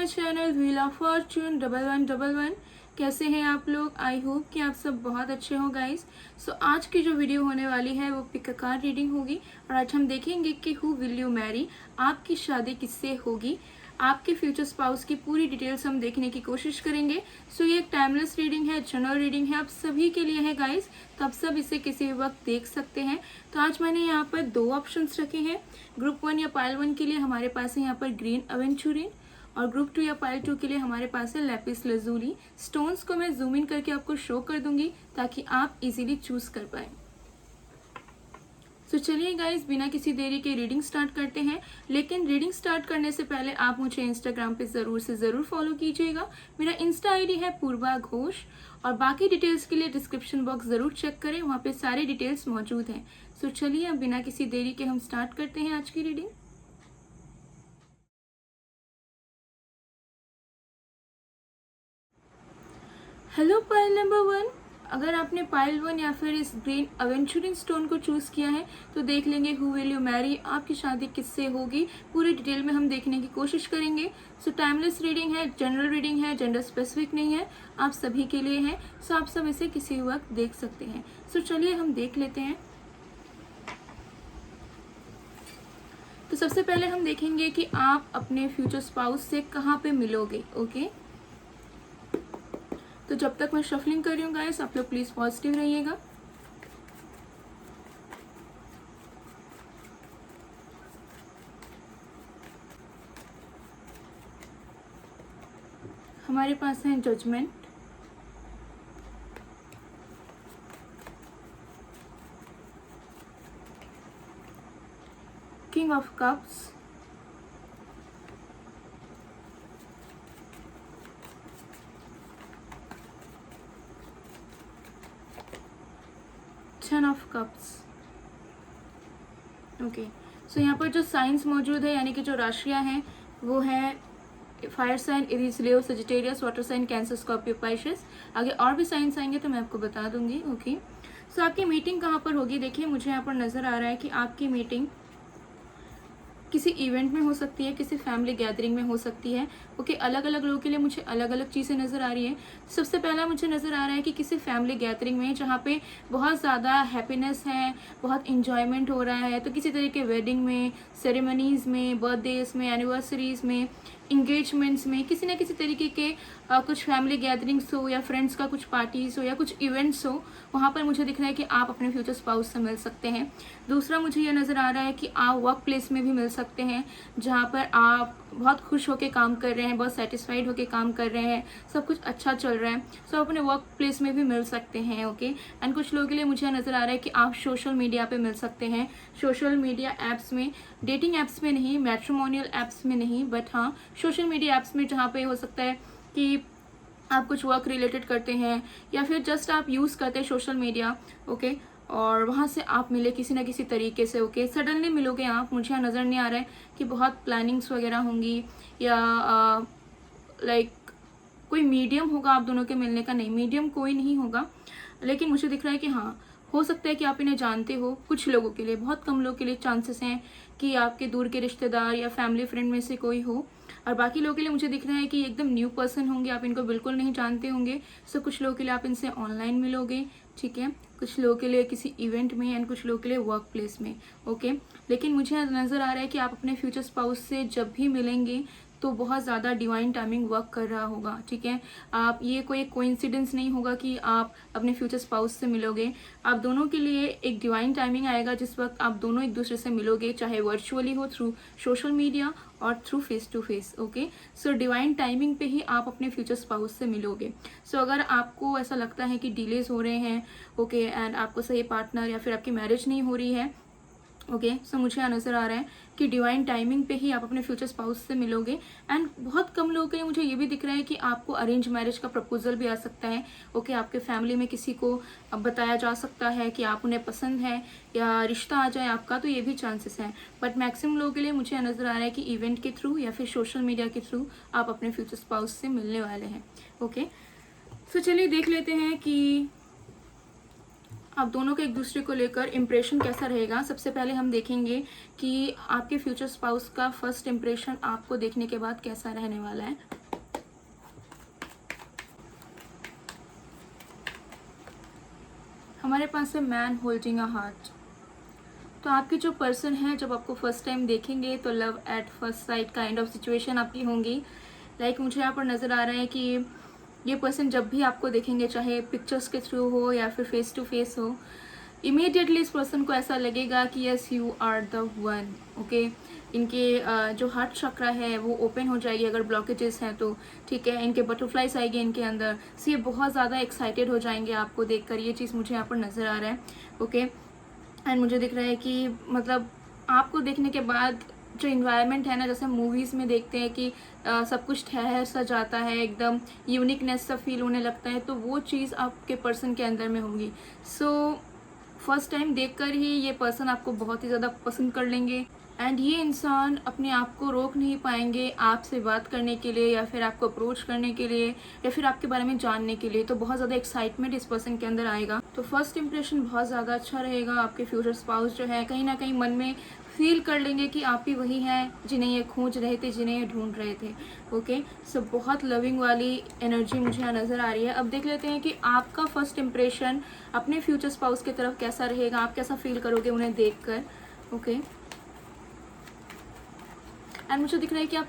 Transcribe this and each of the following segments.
My channel wheel of Fortune 1111। कैसे हैं आप लोग? आई होप कि आप सब बहुत अच्छे हो गाइस। सो आज की जो वीडियो होने वाली है वो पिक अ कार्ड रीडिंग होगी और आज हम देखेंगे कि हु विल यू मैरी, आपकी शादी किससे होगी, आपके फ्यूचर स्पाउस की पूरी डिटेल्स हम देखने की कोशिश करेंगे। सो ये एक टाइमलेस रीडिंग है, जनरल रीडिंग है, आप सभी के लिए है गाइस, तो आप सब इसे किसी भी वक्त देख सकते हैं। तो आज मैंने यहाँ पर दो ऑप्शंस रखे हैं। ग्रुप 1 या पाइल 1 के लिए हमारे पास है यहाँ पर ग्रीन अवेंचुरिन और ग्रुप 2 या पाइल 2 के लिए हमारे पास है लैपिस लजूली। स्टोन्स को मैं जूम इन करके आपको शो कर दूंगी ताकि आप इजीली चूज कर पाए। तो चलिए गाइस, बिना किसी देरी के रीडिंग स्टार्ट करते हैं। लेकिन रीडिंग स्टार्ट करने से पहले आप मुझे इंस्टाग्राम पे जरूर से जरूर फॉलो कीजिएगा। मेरा इंस्टा आईडी है पूर्वा घोष और बाकी डिटेल्स के लिए डिस्क्रिप्शन बॉक्स जरूर चेक करें, वहाँ पे सारे डिटेल्स मौजूद हैं। तो चलिए अब बिना किसी देरी के हम स्टार्ट करते हैं आज की रीडिंग। हेलो पाइल नंबर 1, अगर आपने पाइल 1 या फिर इस ग्रीन अवेंचुरिन स्टोन को चूज किया है तो देख लेंगे हु विल यू मैरी, आपकी शादी किससे होगी, पूरी डिटेल में हम देखने की कोशिश करेंगे। सो टाइमलेस रीडिंग है, जनरल रीडिंग है, जेंडर स्पेसिफिक नहीं है, आप सभी के लिए है। सो आप सब इसे किसी वक्त देख सकते हैं। सो चलिए हम देख लेते हैं। तो सबसे पहले हम देखेंगे कि आप अपने फ्यूचर स्पाउस से कहाँ पे मिलोगे। ओके, तो जब तक मैं शफलिंग कर रही हूँ गाइस, आप लोग प्लीज पॉजिटिव रहिएगा। हमारे पास है judgement, king of cups, ten of cups. Okay, so यहाँ पर जो साइंस मौजूद है यानी कि जो राशियां हैं वो है fire sign, Aries, Leo, Sagittarius, water sign, Cancer, Scorpio, Pisces. आगे और भी साइंस आएंगे तो मैं आपको बता दूंगी। ओके, सो आपकी मीटिंग कहाँ पर होगी? देखिए मुझे यहाँ पर नजर आ रहा है कि आपकी मीटिंग किसी इवेंट में हो सकती है, किसी फैमिली गैदरिंग में हो सकती है। ओके, अलग अलग लोगों के लिए मुझे अलग अलग चीज़ें नज़र आ रही है। सबसे पहला मुझे नज़र आ रहा है कि किसी फैमिली गैदरिंग में जहाँ पे बहुत ज़्यादा हैप्पीनेस है, बहुत इंजॉयमेंट हो रहा है। तो किसी तरह के वेडिंग में, सेरेमनीज़ में, बर्थडेज में, एनिवर्सरीज में, इंगेजमेंट्स में, किसी न किसी तरीके के कुछ फैमिली गैदरिंग्स हो या फ्रेंड्स का कुछ पार्टीज हो या कुछ इवेंट्स हो, वहाँ पर मुझे दिख रहा है कि आप अपने फ्यूचर स्पाउस से मिल सकते हैं। दूसरा मुझे ये नज़र आ रहा है कि आप वर्क प्लेस में भी मिल सकते हैं, जहाँ पर आप बहुत खुश होकर काम कर रहे हैं, बहुत सेटिस्फाइड होकर काम कर रहे हैं, सब कुछ अच्छा चल रहा है। सो आप अपने वर्क प्लेस में भी मिल सकते हैं। ओके, एंड कुछ लोगों के लिए मुझे नज़र आ रहा है कि आप सोशल मीडिया पे मिल सकते हैं, सोशल मीडिया ऐप्स में, डेटिंग ऐप्स में नहीं, मैट्रिमोनियल ऐप्स में नहीं, बट हाँ सोशल मीडिया ऐप्स में, जहाँ पे हो सकता है कि आप कुछ वर्क रिलेटेड करते हैं या फिर जस्ट आप यूज़ करते हैं सोशल मीडिया। ओके, और वहाँ से आप मिले किसी ना किसी तरीके से। ओके, सडनली मिलोगे आप, मुझे यहाँ नज़र नहीं आ रहा है कि बहुत प्लानिंग्स वगैरह होंगी या लाइक कोई मीडियम होगा आप दोनों के मिलने का। नहीं, मीडियम कोई नहीं होगा, लेकिन मुझे दिख रहा है कि हाँ हो सकता है कि आप इन्हें जानते हो। कुछ लोगों के लिए, बहुत कम लोगों के लिए चांसेस हैं कि आपके दूर के रिश्तेदार या फैमिली फ्रेंड में से कोई हो, और बाकी लोगों के लिए मुझे दिख रहा है कि एकदम न्यू पर्सन होंगे, आप इनको बिल्कुल नहीं जानते होंगे। सो कुछ लोगों के लिए आप इनसे ऑनलाइन मिलोगे, ठीक है, कुछ लोगों के लिए किसी इवेंट में एंड कुछ लोगों के लिए वर्क प्लेस में। ओके, लेकिन मुझे नज़र आ रहा है कि आप अपने फ्यूचर स्पाउस से जब भी मिलेंगे तो बहुत ज़्यादा डिवाइन टाइमिंग वर्क कर रहा होगा। ठीक है, आप ये कोई कोइंसिडेंस नहीं होगा कि आप अपने फ्यूचर स्पाउस से मिलोगे। आप दोनों के लिए एक डिवाइन टाइमिंग आएगा जिस वक्त आप दोनों एक दूसरे से मिलोगे, चाहे वर्चुअली हो, थ्रू सोशल मीडिया और through face to face. Okay, so divine timing पे ही आप अपने फ्यूचर स्पाउस से मिलोगे। सो अगर आपको ऐसा लगता है कि डिलेज हो रहे हैं, ओके, एंड आपको सही पार्टनर या फिर आपकी मैरिज नहीं हो रही है, ओके, सो मुझे यहाँ नज़र आ रहा है कि डिवाइन टाइमिंग पे ही आप अपने फ्यूचर स्पाउस से मिलोगे। एंड बहुत कम लोगों के लिए मुझे ये भी दिख रहा है कि आपको अरेंज मैरिज का प्रपोजल भी आ सकता है। ओके, आपके फैमिली में किसी को बताया जा सकता है कि आप उन्हें पसंद है या रिश्ता आ जाए आपका, तो ये भी चांसेस हैं। बट मैक्सिमम लोगों के लिए मुझे यहाँ नज़र आ रहा है कि इवेंट के थ्रू या फिर सोशल मीडिया के थ्रू आप अपने फ्यूचर स्पाउस से मिलने वाले हैं। ओके, सो चलिए देख लेते हैं कि आप दोनों के एक दूसरे को लेकर इम्प्रेशन कैसा रहेगा। सबसे पहले हम देखेंगे कि आपके फ्यूचर स्पाउस का फर्स्ट इम्प्रेशन आपको देखने के बाद कैसा रहने वाला है। हमारे पास है मैन होल्डिंग अ हार्ट। तो आपके जो पर्सन है जब आपको फर्स्ट टाइम देखेंगे तो love at first sight kind of situation आपकी होंगी। मुझे यहाँ पर नज़र आ रहा है कि ये पर्सन जब भी आपको देखेंगे, चाहे पिक्चर्स के थ्रू हो या फिर फेस टू फेस हो, इमीडिएटली इस पर्सन को ऐसा लगेगा कि yes you are the one. Okay, इनके जो हार्ट चक्रा है वो ओपन हो जाएगी अगर ब्लॉकेजेस हैं तो, ठीक है। इनके बटरफ्लाइज आएगी इनके अंदर से, ये बहुत ज़्यादा एक्साइटेड हो जाएंगे आपको देखकर। ये चीज़ मुझे यहाँ पर नज़र आ रहा है। ओके, एंड मुझे दिख रहा है कि मतलब आपको देखने के बाद जो इन्वायरमेंट है ना, जैसे मूवीज़ में देखते हैं कि सब कुछ ठहर सा जाता है, एकदम यूनिकनेस सा फील होने लगता है, तो वो चीज़ आपके पर्सन के अंदर में होगी। सो फर्स्ट टाइम देखकर ही ये पर्सन आपको बहुत ही ज़्यादा पसंद कर लेंगे एंड ये इंसान अपने आप को रोक नहीं पाएंगे आपसे बात करने के लिए या फिर आपको अप्रोच करने के लिए या फिर आपके बारे में जानने के लिए। तो बहुत ज़्यादा एक्साइटमेंट इस पर्सन के अंदर आएगा। तो फर्स्ट इंप्रेशन बहुत ज़्यादा अच्छा रहेगा। आपके फ्यूचर स्पाउस जो है कहीं ना कहीं मन में फील कर लेंगे कि आप ही वही हैं जिन्हें ये खोज रहे थे, जिन्हें ये ढूंढ रहे थे। ओके, सो बहुत लविंग वाली एनर्जी मुझे यहाँ नज़र आ रही है। अब देख लेते हैं कि आपका फर्स्ट इंप्रेशन अपने फ्यूचर स्पाउस की तरफ कैसा रहेगा, आप कैसा फील करोगे उन्हें देख कर। ओके, एंड मुझे दिख रहा है कि आप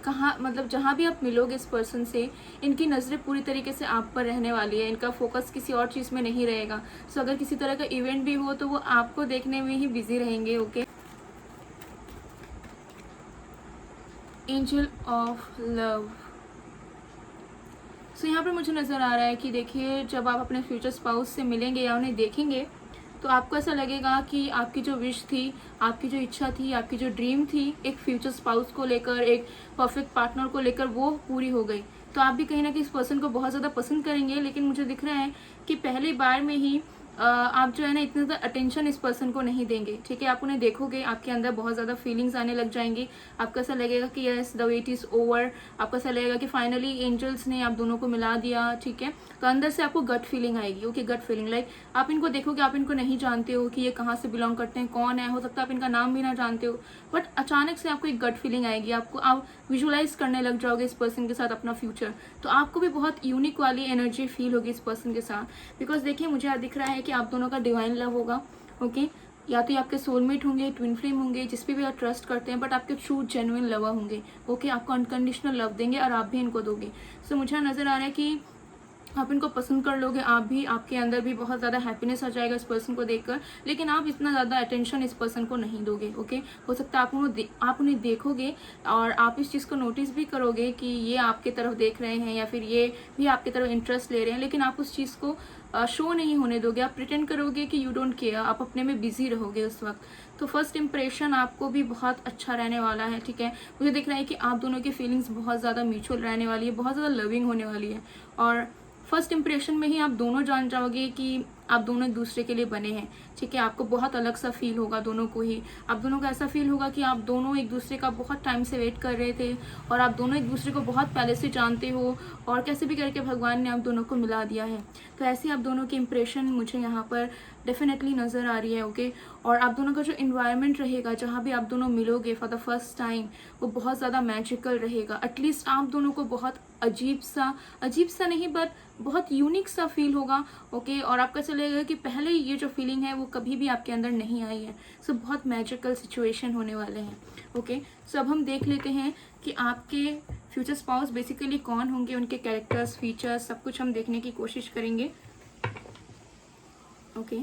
कहाँ, मतलब जहाँ भी आप मिलोगे इस पर्सन से, इनकी नज़रें पूरी तरीके से आप पर रहने वाली है। इनका फोकस किसी और चीज़ में नहीं रहेगा। सो अगर किसी तरह का इवेंट भी हो तो वो आपको देखने में ही बिजी रहेंगे। Okay, angel of love. So यहाँ पर मुझे नज़र आ रहा है कि देखिए, जब आप अपने फ्यूचर स्पाउस से मिलेंगे या उन्हें देखेंगे तो आपको ऐसा लगेगा कि आपकी जो विश थी, आपकी जो इच्छा थी, आपकी जो ड्रीम थी एक फ्यूचर स्पाउस को लेकर, एक परफेक्ट पार्टनर को लेकर, वो पूरी हो गई। तो आप भी कहीं ना कहीं इस पर्सन को बहुत ज़्यादा पसंद करेंगे। लेकिन मुझे दिख रहा है कि पहली बार में ही आप जो है ना इतना ज़्यादा अटेंशन इस पर्सन को नहीं देंगे। ठीक है, आप उन्हें देखोगे, आपके अंदर बहुत ज़्यादा फीलिंग्स आने लग जाएंगी। आपको ऐसा लगेगा कि yes the wait is over. आपको ऐसा लगेगा कि फाइनली एंजल्स ने आप दोनों को मिला दिया। ठीक है, तो अंदर से आपको गट फीलिंग आएगी। ओके, गट फीलिंग, लाइक आप इनको देखोगे, आप इनको नहीं जानते हो कि ये कहाँ से बिलोंग करते हैं, कौन है, हो सकता है आप इनका नाम भी ना जानते हो, बट अचानक से आपको एक गट फीलिंग आएगी। आप विजुलाइज करने लग जाओगे इस पर्सन के साथ अपना फ्यूचर। तो आपको भी बहुत यूनिक वाली एनर्जी फील होगी इस पर्सन के साथ। बिकॉज देखिए, मुझे दिख रहा है कि आप दोनों का डिवाइन लव होगा। ओके, या तो ये आपके सोलमेट होंगे, ट्विन फ्लेम होंगे, जिस पे भी आप ट्रस्ट करते हैं, बट आपके ट्रू जेन्युइन लवर होंगे। ओके, आपको अनकंडीशनल लव देंगे और आप भी इनको दोगे। सो मुझे नज़र आ रहा है कि आप इनको पसंद कर लोगे, आप भी, आपके अंदर भी बहुत ज़्यादा हैप्पीनेस आ जाएगा इस पर्सन को देखकर। लेकिन आप इतना ज़्यादा अटेंशन इस पर्सन को नहीं दोगे। ओके, हो सकता है आप उन्हें देखोगे और आप इस चीज़ को नोटिस भी करोगे कि ये आपके तरफ देख रहे हैं या फिर ये भी आपकी तरफ इंटरेस्ट ले रहे हैं, लेकिन आप उस चीज़ को शो नहीं होने दोगे। आप प्रिटेंड करोगे कि यू डोंट केयर, आप अपने में बिजी रहोगे उस वक्त। तो फर्स्ट इंप्रेशन आपको भी बहुत अच्छा रहने वाला है। ठीक है, मुझे दिख रहा है कि आप दोनों की फीलिंग्स बहुत ज़्यादा म्यूचुअल रहने वाली है, बहुत ज़्यादा लविंग होने वाली है। और फर्स्ट इंप्रेशन में ही आप दोनों जान जाओगे कि आप दोनों एक दूसरे के लिए बने हैं। ठीक है, आपको बहुत अलग सा फील होगा दोनों को ही। आप दोनों को ऐसा फील होगा कि आप दोनों एक दूसरे का बहुत टाइम से वेट कर रहे थे और आप दोनों एक दूसरे को बहुत पहले से जानते हो और कैसे भी करके भगवान ने आप दोनों को मिला दिया है। तो ऐसे आप दोनों की इंप्रेशन मुझे यहाँ पर डेफिनेटली नज़र आ रही है। ओके, और आप दोनों का जो इन्वायरमेंट रहेगा, जहाँ भी आप दोनों मिलोगे फॉर द फर्स्ट टाइम, वो बहुत ज़्यादा मैजिकल रहेगा। एटलीस्ट आप दोनों को बहुत अजीब सा नहीं, बट बहुत यूनिक सा फील होगा। ओके, और आपका चलेगा कि पहले ये जो फीलिंग है वो कभी भी आपके अंदर नहीं आई है। सो बहुत मैजिकल सिचुएशन होने वाले हैं। ओके, सो अब हम देख लेते हैं कि आपके फ्यूचर स्पाउस बेसिकली कौन होंगे, उनके कैरेक्टर्स, फीचर्स, सब कुछ हम देखने की कोशिश करेंगे। ओके,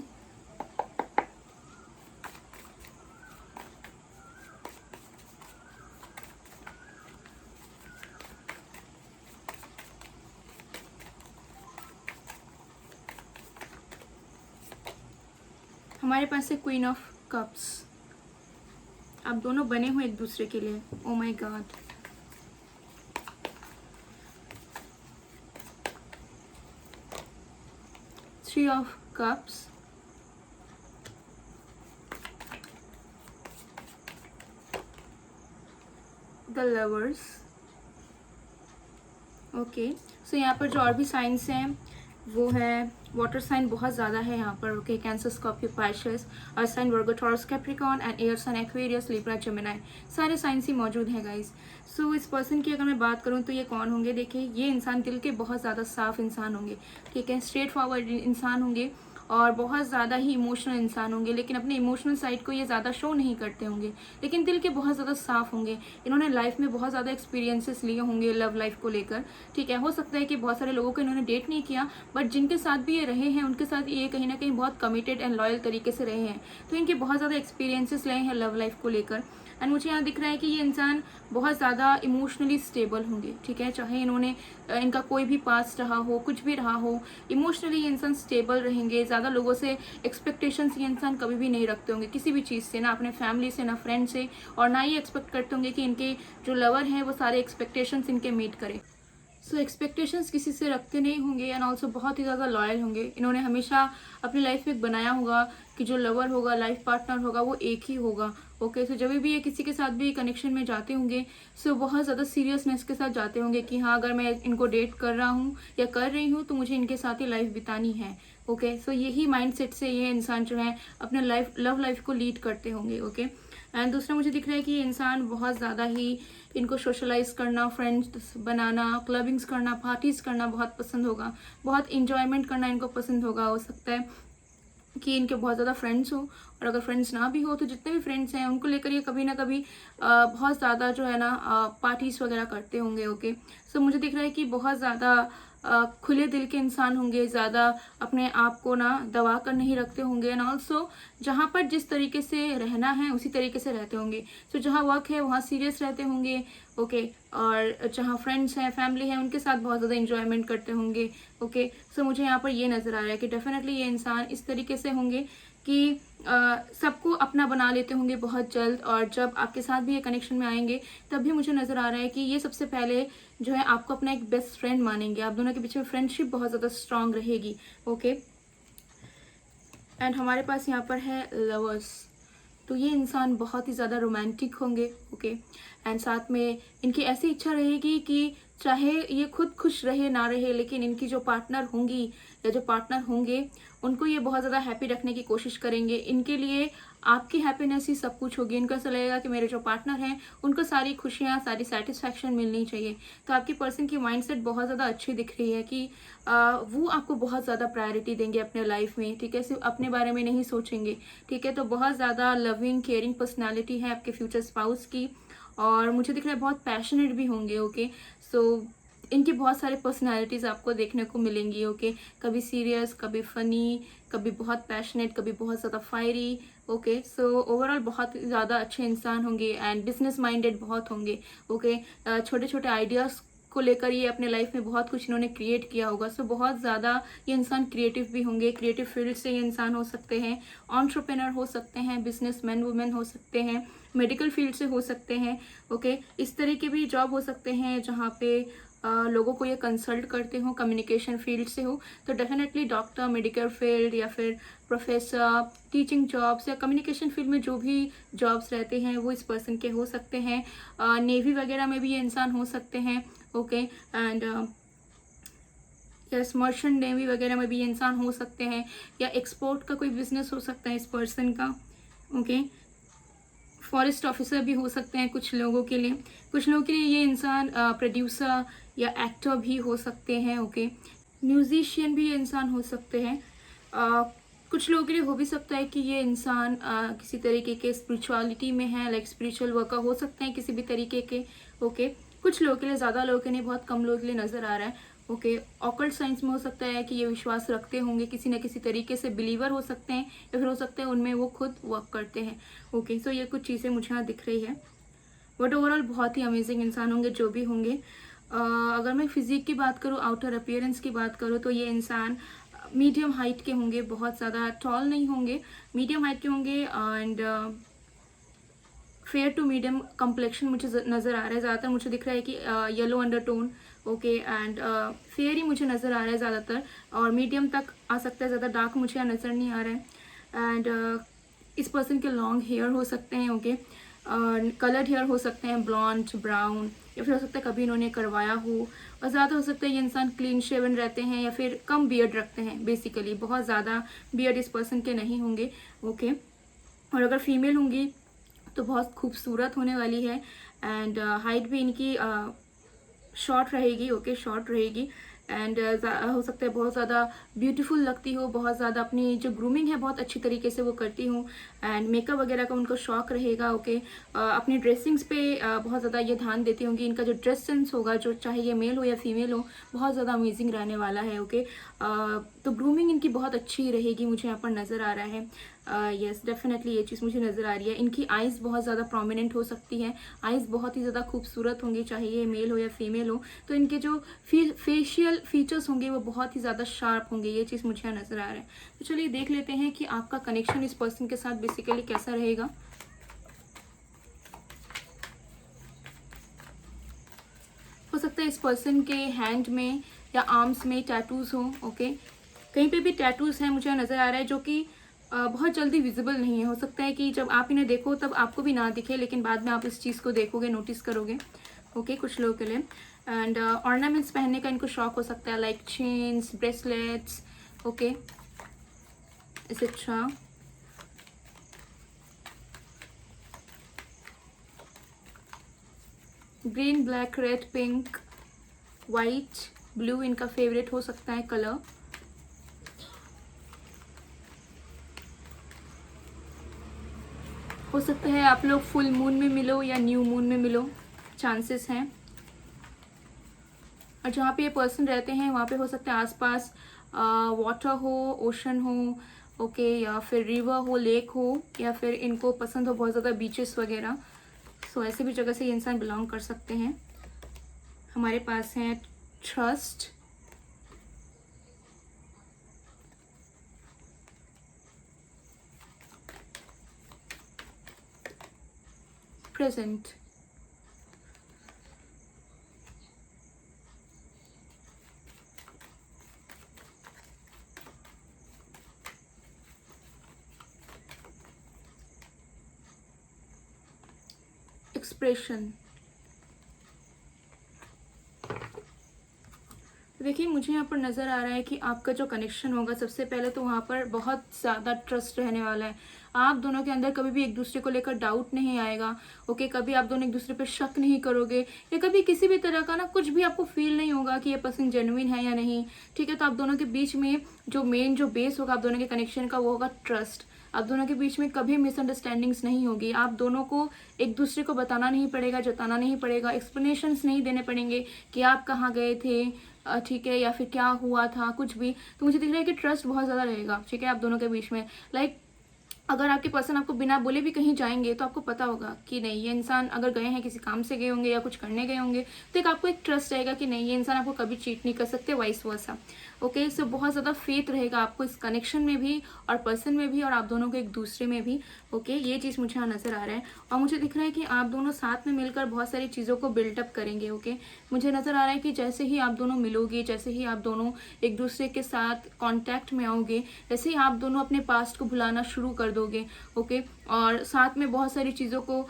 हमारे पास है क्वीन ऑफ कप्स। आप दोनों बने हुए एक दूसरे के लिए। Oh my God, three of cups, the lovers. Okay, so यहाँ पर जो और भी साइंस हैं, वो है वाटर साइन बहुत ज़्यादा है यहाँ पर, okay. Cancer, Scorpio, Pisces, earth sign Virgo, Taurus, Capricorn and air sign Aquarius, Libra, Gemini, सारे साइंस ही मौजूद हैं गाइस। सो इस पर्सन की अगर मैं बात करूँ तो ये कौन होंगे, देखिए ये इंसान दिल के बहुत ज़्यादा साफ इंसान होंगे, ठीक है। स्ट्रेट फॉरवर्ड इंसान होंगे और बहुत ज़्यादा ही इमोशनल इंसान होंगे, लेकिन अपने इमोशनल साइड को ये ज़्यादा शो नहीं करते होंगे, लेकिन दिल के बहुत ज़्यादा साफ होंगे। इन्होंने लाइफ में बहुत ज़्यादा एक्सपीरियंसेस लिए होंगे लव लाइफ को लेकर, ठीक है। हो सकता है कि बहुत सारे लोगों को इन्होंने डेट नहीं किया, बट जिनके साथ भी ये रहे हैं उनके साथ ये कहीं ना कहीं बहुत कमिटेड एंड लॉयल तरीके से रहे हैं, तो इनके बहुत ज़्यादा एक्सपीरियंसेस रहे हैं लव लाइफ को लेकर। एंड मुझे यहाँ दिख रहा है कि ये इंसान बहुत ज़्यादा इमोशनली स्टेबल होंगे, ठीक है। चाहे इन्होंने इनका कोई भी पास्ट रहा हो, कुछ भी रहा हो, इमोशनली ये इंसान स्टेबल रहेंगे। ज़्यादा लोगों से एक्सपेक्टेशंस ये इंसान कभी भी नहीं रखते होंगे, किसी भी चीज़ से, ना अपने फैमिली से, ना फ्रेंड से, और ना ही एक्सपेक्ट करते होंगे कि इनके जो लवर हैं वो सारे एक्सपेक्टेशंस इनके मीट करें। सो एक्सपेक्टेशंस किसी से रखते नहीं होंगे एंड ऑल्सो बहुत ही ज़्यादा लॉयल होंगे। इन्होंने हमेशा अपनी लाइफ में बनाया होगा कि जो लवर होगा, लाइफ पार्टनर होगा, वो एक ही होगा, ओके। सो जब भी ये किसी के साथ भी कनेक्शन में जाते होंगे, सो बहुत ज़्यादा सीरियसनेस के साथ जाते होंगे कि हाँ, अगर मैं इनको डेट कर रहा हूँ या कर रही हूँ तो मुझे इनके साथ ही लाइफ बितानी है, ओके। सो यही माइंडसेट से ये इंसान जो है अपने लव लाइफ को लीड करते होंगे, ओके। एंड दूसरा मुझे दिख रहा है कि ये इंसान बहुत ज़्यादा ही, इनको सोशलाइज करना, फ्रेंड्स बनाना, क्लबिंग्स करना, पार्टीज़ करना बहुत पसंद होगा, बहुत इंजॉयमेंट करना इनको पसंद होगा। हो सकता है कि इनके बहुत ज़्यादा फ्रेंड्स हो, और अगर फ्रेंड्स ना भी हो तो जितने भी फ्रेंड्स हैं उनको लेकर ये कभी ना कभी बहुत ज़्यादा जो है ना पार्टीज़ वगैरह करते होंगे, ओके। सो मुझे दिख रहा है कि बहुत ज़्यादा खुले दिल के इंसान होंगे, ज़्यादा अपने आप को ना दबा कर नहीं रखते होंगे, एंड ऑल्सो जहाँ पर जिस तरीके से रहना है उसी तरीके से रहते होंगे। सो जहाँ वर्क है वहाँ सीरियस रहते होंगे, ओके। और जहाँ फ्रेंड्स हैं, फैमिली है, उनके साथ बहुत ज़्यादा इंजॉयमेंट करते होंगे, ओके। सो मुझे यहाँ पर ये नज़र आ रहा है कि डेफिनेटली ये इंसान इस तरीके से होंगे कि सबको अपना बना लेते होंगे बहुत जल्द, और जब आपके साथ भी ये कनेक्शन में आएंगे तब भी मुझे नज़र आ रहा है कि ये सबसे पहले जो है आपको अपना एक बेस्ट फ्रेंड मानेंगे। आप दोनों के बीच में फ्रेंडशिप बहुत ज़्यादा स्ट्रांग रहेगी, ओके। एंड हमारे पास यहाँ पर है लवर्स, तो ये इंसान बहुत ही ज़्यादा रोमांटिक होंगे, ओके। एंड साथ में इनकी ऐसी इच्छा रहेगी कि चाहे ये खुद खुश रहे ना रहे, लेकिन इनकी जो पार्टनर होंगी या जो पार्टनर होंगे उनको ये बहुत ज़्यादा हैप्पी रखने की कोशिश करेंगे। इनके लिए आपकी हैप्पीनेस ही सब कुछ होगी। इनको ऐसा लगेगा कि मेरे जो पार्टनर हैं उनको सारी खुशियाँ, सारी सेटिस्फैक्शन मिलनी चाहिए। तो आपकी पर्सन की माइंडसेट बहुत ज़्यादा अच्छी दिख रही है कि वो आपको बहुत ज़्यादा प्रायोरिटी देंगे अपने लाइफ में, ठीक है। सिर्फ अपने बारे में नहीं सोचेंगे, ठीक है। तो बहुत ज़्यादा लविंग, केयरिंग पर्सनैलिटी है आपके फ्यूचर स्पाउस की, और मुझे दिख रहा है बहुत पैशनेट भी होंगे, ओके। सो इनकी बहुत सारी पर्सनालिटीज़ आपको देखने को मिलेंगी, ओके। कभी सीरियस, कभी फ़नी, कभी बहुत पैशनेट, कभी बहुत ज़्यादा फायरी, ओके। सो ओवरऑल बहुत ज़्यादा अच्छे इंसान होंगे एंड बिजनेस माइंडेड बहुत होंगे, ओके। छोटे छोटे आइडियाज़ को लेकर ये अपने लाइफ में बहुत कुछ इन्होंने क्रिएट किया होगा। सो बहुत ज़्यादा ये इंसान क्रिएटिव भी होंगे, क्रिएटिव फील्ड से ये इंसान हो सकते हैं, एंटरप्रेन्योर हो सकते हैं, बिजनेसमैन वुमेन हो सकते हैं, मेडिकल फील्ड से हो सकते हैं, ओके। इस तरह के भी जॉब हो सकते हैं जहाँ पे लोगों को ये कंसल्ट करते हो, कम्युनिकेशन फील्ड से हो तो डेफिनेटली डॉक्टर, मेडिकल फील्ड या फिर प्रोफेसर, टीचिंग जॉब्स या कम्युनिकेशन फील्ड में जो भी जॉब्स रहते हैं वो इस पर्सन के हो सकते हैं। नेवी वगैरह में भी ये इंसान हो सकते हैं, okay. And yes, merchant navy वगैरह में भी ये इंसान हो सकते हैं, या एक्सपोर्ट का कोई बिजनेस हो सकता है इस पर्सन का, ओके। फॉरेस्ट ऑफिसर भी हो सकते हैं कुछ लोगों के लिए। कुछ लोगों के लिए ये इंसान प्रोड्यूसर या एक्टर भी हो सकते हैं, ओके। म्यूजिशियन भी ये इंसान हो सकते हैं। कुछ लोगों के लिए हो भी सकता है कि ये इंसान किसी तरीके के स्पिरिचुअलिटी में है, लाइक स्पिरिचुअल वर्कर हो सकते हैं किसी भी तरीके के, ओके। कुछ लोगों के लिए, ज़्यादा लोगों के नहीं, बहुत कम लोगों के लिए नज़र आ रहा है, ओके। ऑकल्ट साइंस में हो सकता है कि ये विश्वास रखते होंगे, किसी न किसी तरीके से बिलीवर हो सकते हैं, या फिर हो सकता है उनमें वो खुद वर्क करते हैं, ओके। सो ये कुछ चीज़ें मुझे यहाँ दिख रही है, बट ओवरऑल बहुत ही अमेजिंग इंसान होंगे जो भी होंगे। अगर मैं फिजिक की बात करूँ, आउटर अपीयरेंस की बात करूँ, तो ये इंसान मीडियम हाइट के होंगे, बहुत ज़्यादा टॉल नहीं होंगे, मीडियम हाइट के होंगे, and fair to medium complexion मुझे नज़र आ रहा है। ज़्यादातर मुझे दिख रहा है कि yellow undertone, okay. And fair ही मुझे नज़र आ रहा है ज़्यादातर, और मीडियम तक आ सकता है, ज़्यादा डार्क मुझे यहाँ नज़र नहीं आ रहा है। एंड इस पर्सन के लॉन्ग हेयर हो सकते हैं, ओके। कलर्ड हेयर हो सकते हैं, ब्लॉन्ड, ब्राउन, या फिर हो सकता है कभी इन्होंने करवाया हो। और ज़्यादा हो सकता है ये इंसान क्लीन शेवन रहते हैं या फिर कम बियर्ड रखते हैं। बेसिकली बहुत ज़्यादा बियर्ड इस पर्सन के नहीं होंगे। ओके, और अगर फीमेल होंगी तो बहुत खूबसूरत होने वाली है। एंड हाइट भी इनकी शॉर्ट रहेगी। ओके, शॉर्ट रहेगी। एंड हो सकता है बहुत ज़्यादा ब्यूटीफुल लगती हो, बहुत ज़्यादा अपनी जो ग्रूमिंग है बहुत अच्छी तरीके से वो करती हूँ। एंड मेकअप वगैरह का उनको शौक रहेगा। ओके, अपनी ड्रेसिंग्स पे बहुत ज़्यादा ये ध्यान देती होंगी। इनका जो ड्रेस सेंस होगा, जो चाहे ये मेल हो या फीमेल हो, बहुत ज़्यादा अमेजिंग रहने वाला है। ओके, तो ग्रूमिंग इनकी बहुत अच्छी रहेगी, मुझे यहाँ पर नज़र आ रहा है। यस, डेफिनेटली ये चीज़ मुझे नज़र आ रही है। इनकी आइज़ बहुत ज़्यादा प्रोमिनेंट हो सकती है, आइज़ बहुत ही ज़्यादा खूबसूरत होंगी, चाहे ये मेल हो या फीमेल हो। तो इनके जो फेशियल फीचर्स होंगे वो बहुत ही ज़्यादा शार्प होंगे, ये चीज़ मुझे यहाँ नज़र आ रहा है। तो चलिए देख लेते हैं कि आपका कनेक्शन इस पर्सन के साथ बेसिकली कैसा रहेगा। हो सकता है इस पर्सन के हैंड में या आर्म्स में टैटूज़ हो। ओके, कहीं पे भी टैटूज़ हैं मुझे नज़र आ रहा है, जो कि बहुत जल्दी विजिबल नहीं है। हो सकता है कि जब आप इन्हें देखो तब आपको भी ना दिखे, लेकिन बाद में आप इस चीज़ को देखोगे, नोटिस करोगे। ओके, कुछ लोगों के लिए। एंड ऑर्नामेंट्स पहनने का इनको शौक हो सकता है, like chains, bracelets. Okay, etcetera. Green, black, red, pink, white, blue इनका फेवरेट हो सकता है कलर। हो सकता है आप लोग फुल मून में मिलो या न्यू मून में मिलो, चांसेस हैं। और जहाँ पे ये पर्सन रहते हैं वहाँ पे हो सकता है आसपास वाटर हो, ओशन हो। ओके, या फिर रिवर हो, लेक हो, या फिर इनको पसंद हो बहुत ज़्यादा बीचेस वगैरह। सो ऐसे भी जगह से ये इंसान बिलोंग कर सकते हैं। हमारे पास है ट्रस्ट, प्रेजेंट, एक्सप्रेशन। देखिए मुझे यहाँ पर नज़र आ रहा है कि आपका जो कनेक्शन होगा, सबसे पहले तो वहाँ पर बहुत ज़्यादा ट्रस्ट रहने वाला है। आप दोनों के अंदर कभी भी एक दूसरे को लेकर डाउट नहीं आएगा। ओके, कभी आप दोनों एक दूसरे पर शक नहीं करोगे, या कभी किसी भी तरह का ना कुछ भी आपको फील नहीं होगा कि ये पर्सन जेन्युइन है या नहीं। ठीक है, तो आप दोनों के बीच में जो मेन जो बेस होगा आप दोनों के कनेक्शन का, वो होगा ट्रस्ट। आप दोनों के बीच में कभी मिसअंडरस्टैंडिंग्स नहीं होगी। आप दोनों को एक दूसरे को बताना नहीं पड़ेगा, जताना नहीं पड़ेगा, एक्सप्लेनेशंस नहीं देने पड़ेंगे कि आप कहाँ गए थे, ठीक है, या फिर क्या हुआ था, कुछ भी। तो मुझे दिख रहा है कि ट्रस्ट बहुत ज़्यादा रहेगा, ठीक है, आप दोनों के बीच में। लाइक अगर आपके पर्सन आपको बिना बोले भी कहीं जाएंगे तो आपको पता होगा कि नहीं, ये इंसान अगर गए हैं, किसी काम से गए होंगे या कुछ करने गए होंगे, तो एक आपको एक ट्रस्ट रहेगा कि नहीं, ये इंसान आपको कभी चीट नहीं कर सकते, वाइस वर्सा। ओके, सो बहुत ज़्यादा फेथ रहेगा आपको इस कनेक्शन में भी और पर्सन में भी, और आप दोनों को एक दूसरे में भी। ओके, ये चीज़ मुझे यहाँ नज़र आ रहा है। और मुझे दिख रहा है कि आप दोनों साथ में मिलकर बहुत सारी चीज़ों को बिल्टअप करेंगे। ओके, मुझे नज़र आ रहा है कि जैसे ही आप दोनों मिलोगे, जैसे ही आप दोनों एक दूसरे के साथ कॉन्टैक्ट में आओगे, जैसे ही आप दोनों अपने पास्ट को भुलाना शुरू कर दोगे। ओके, और साथ में बहुत सारी चीज़ों को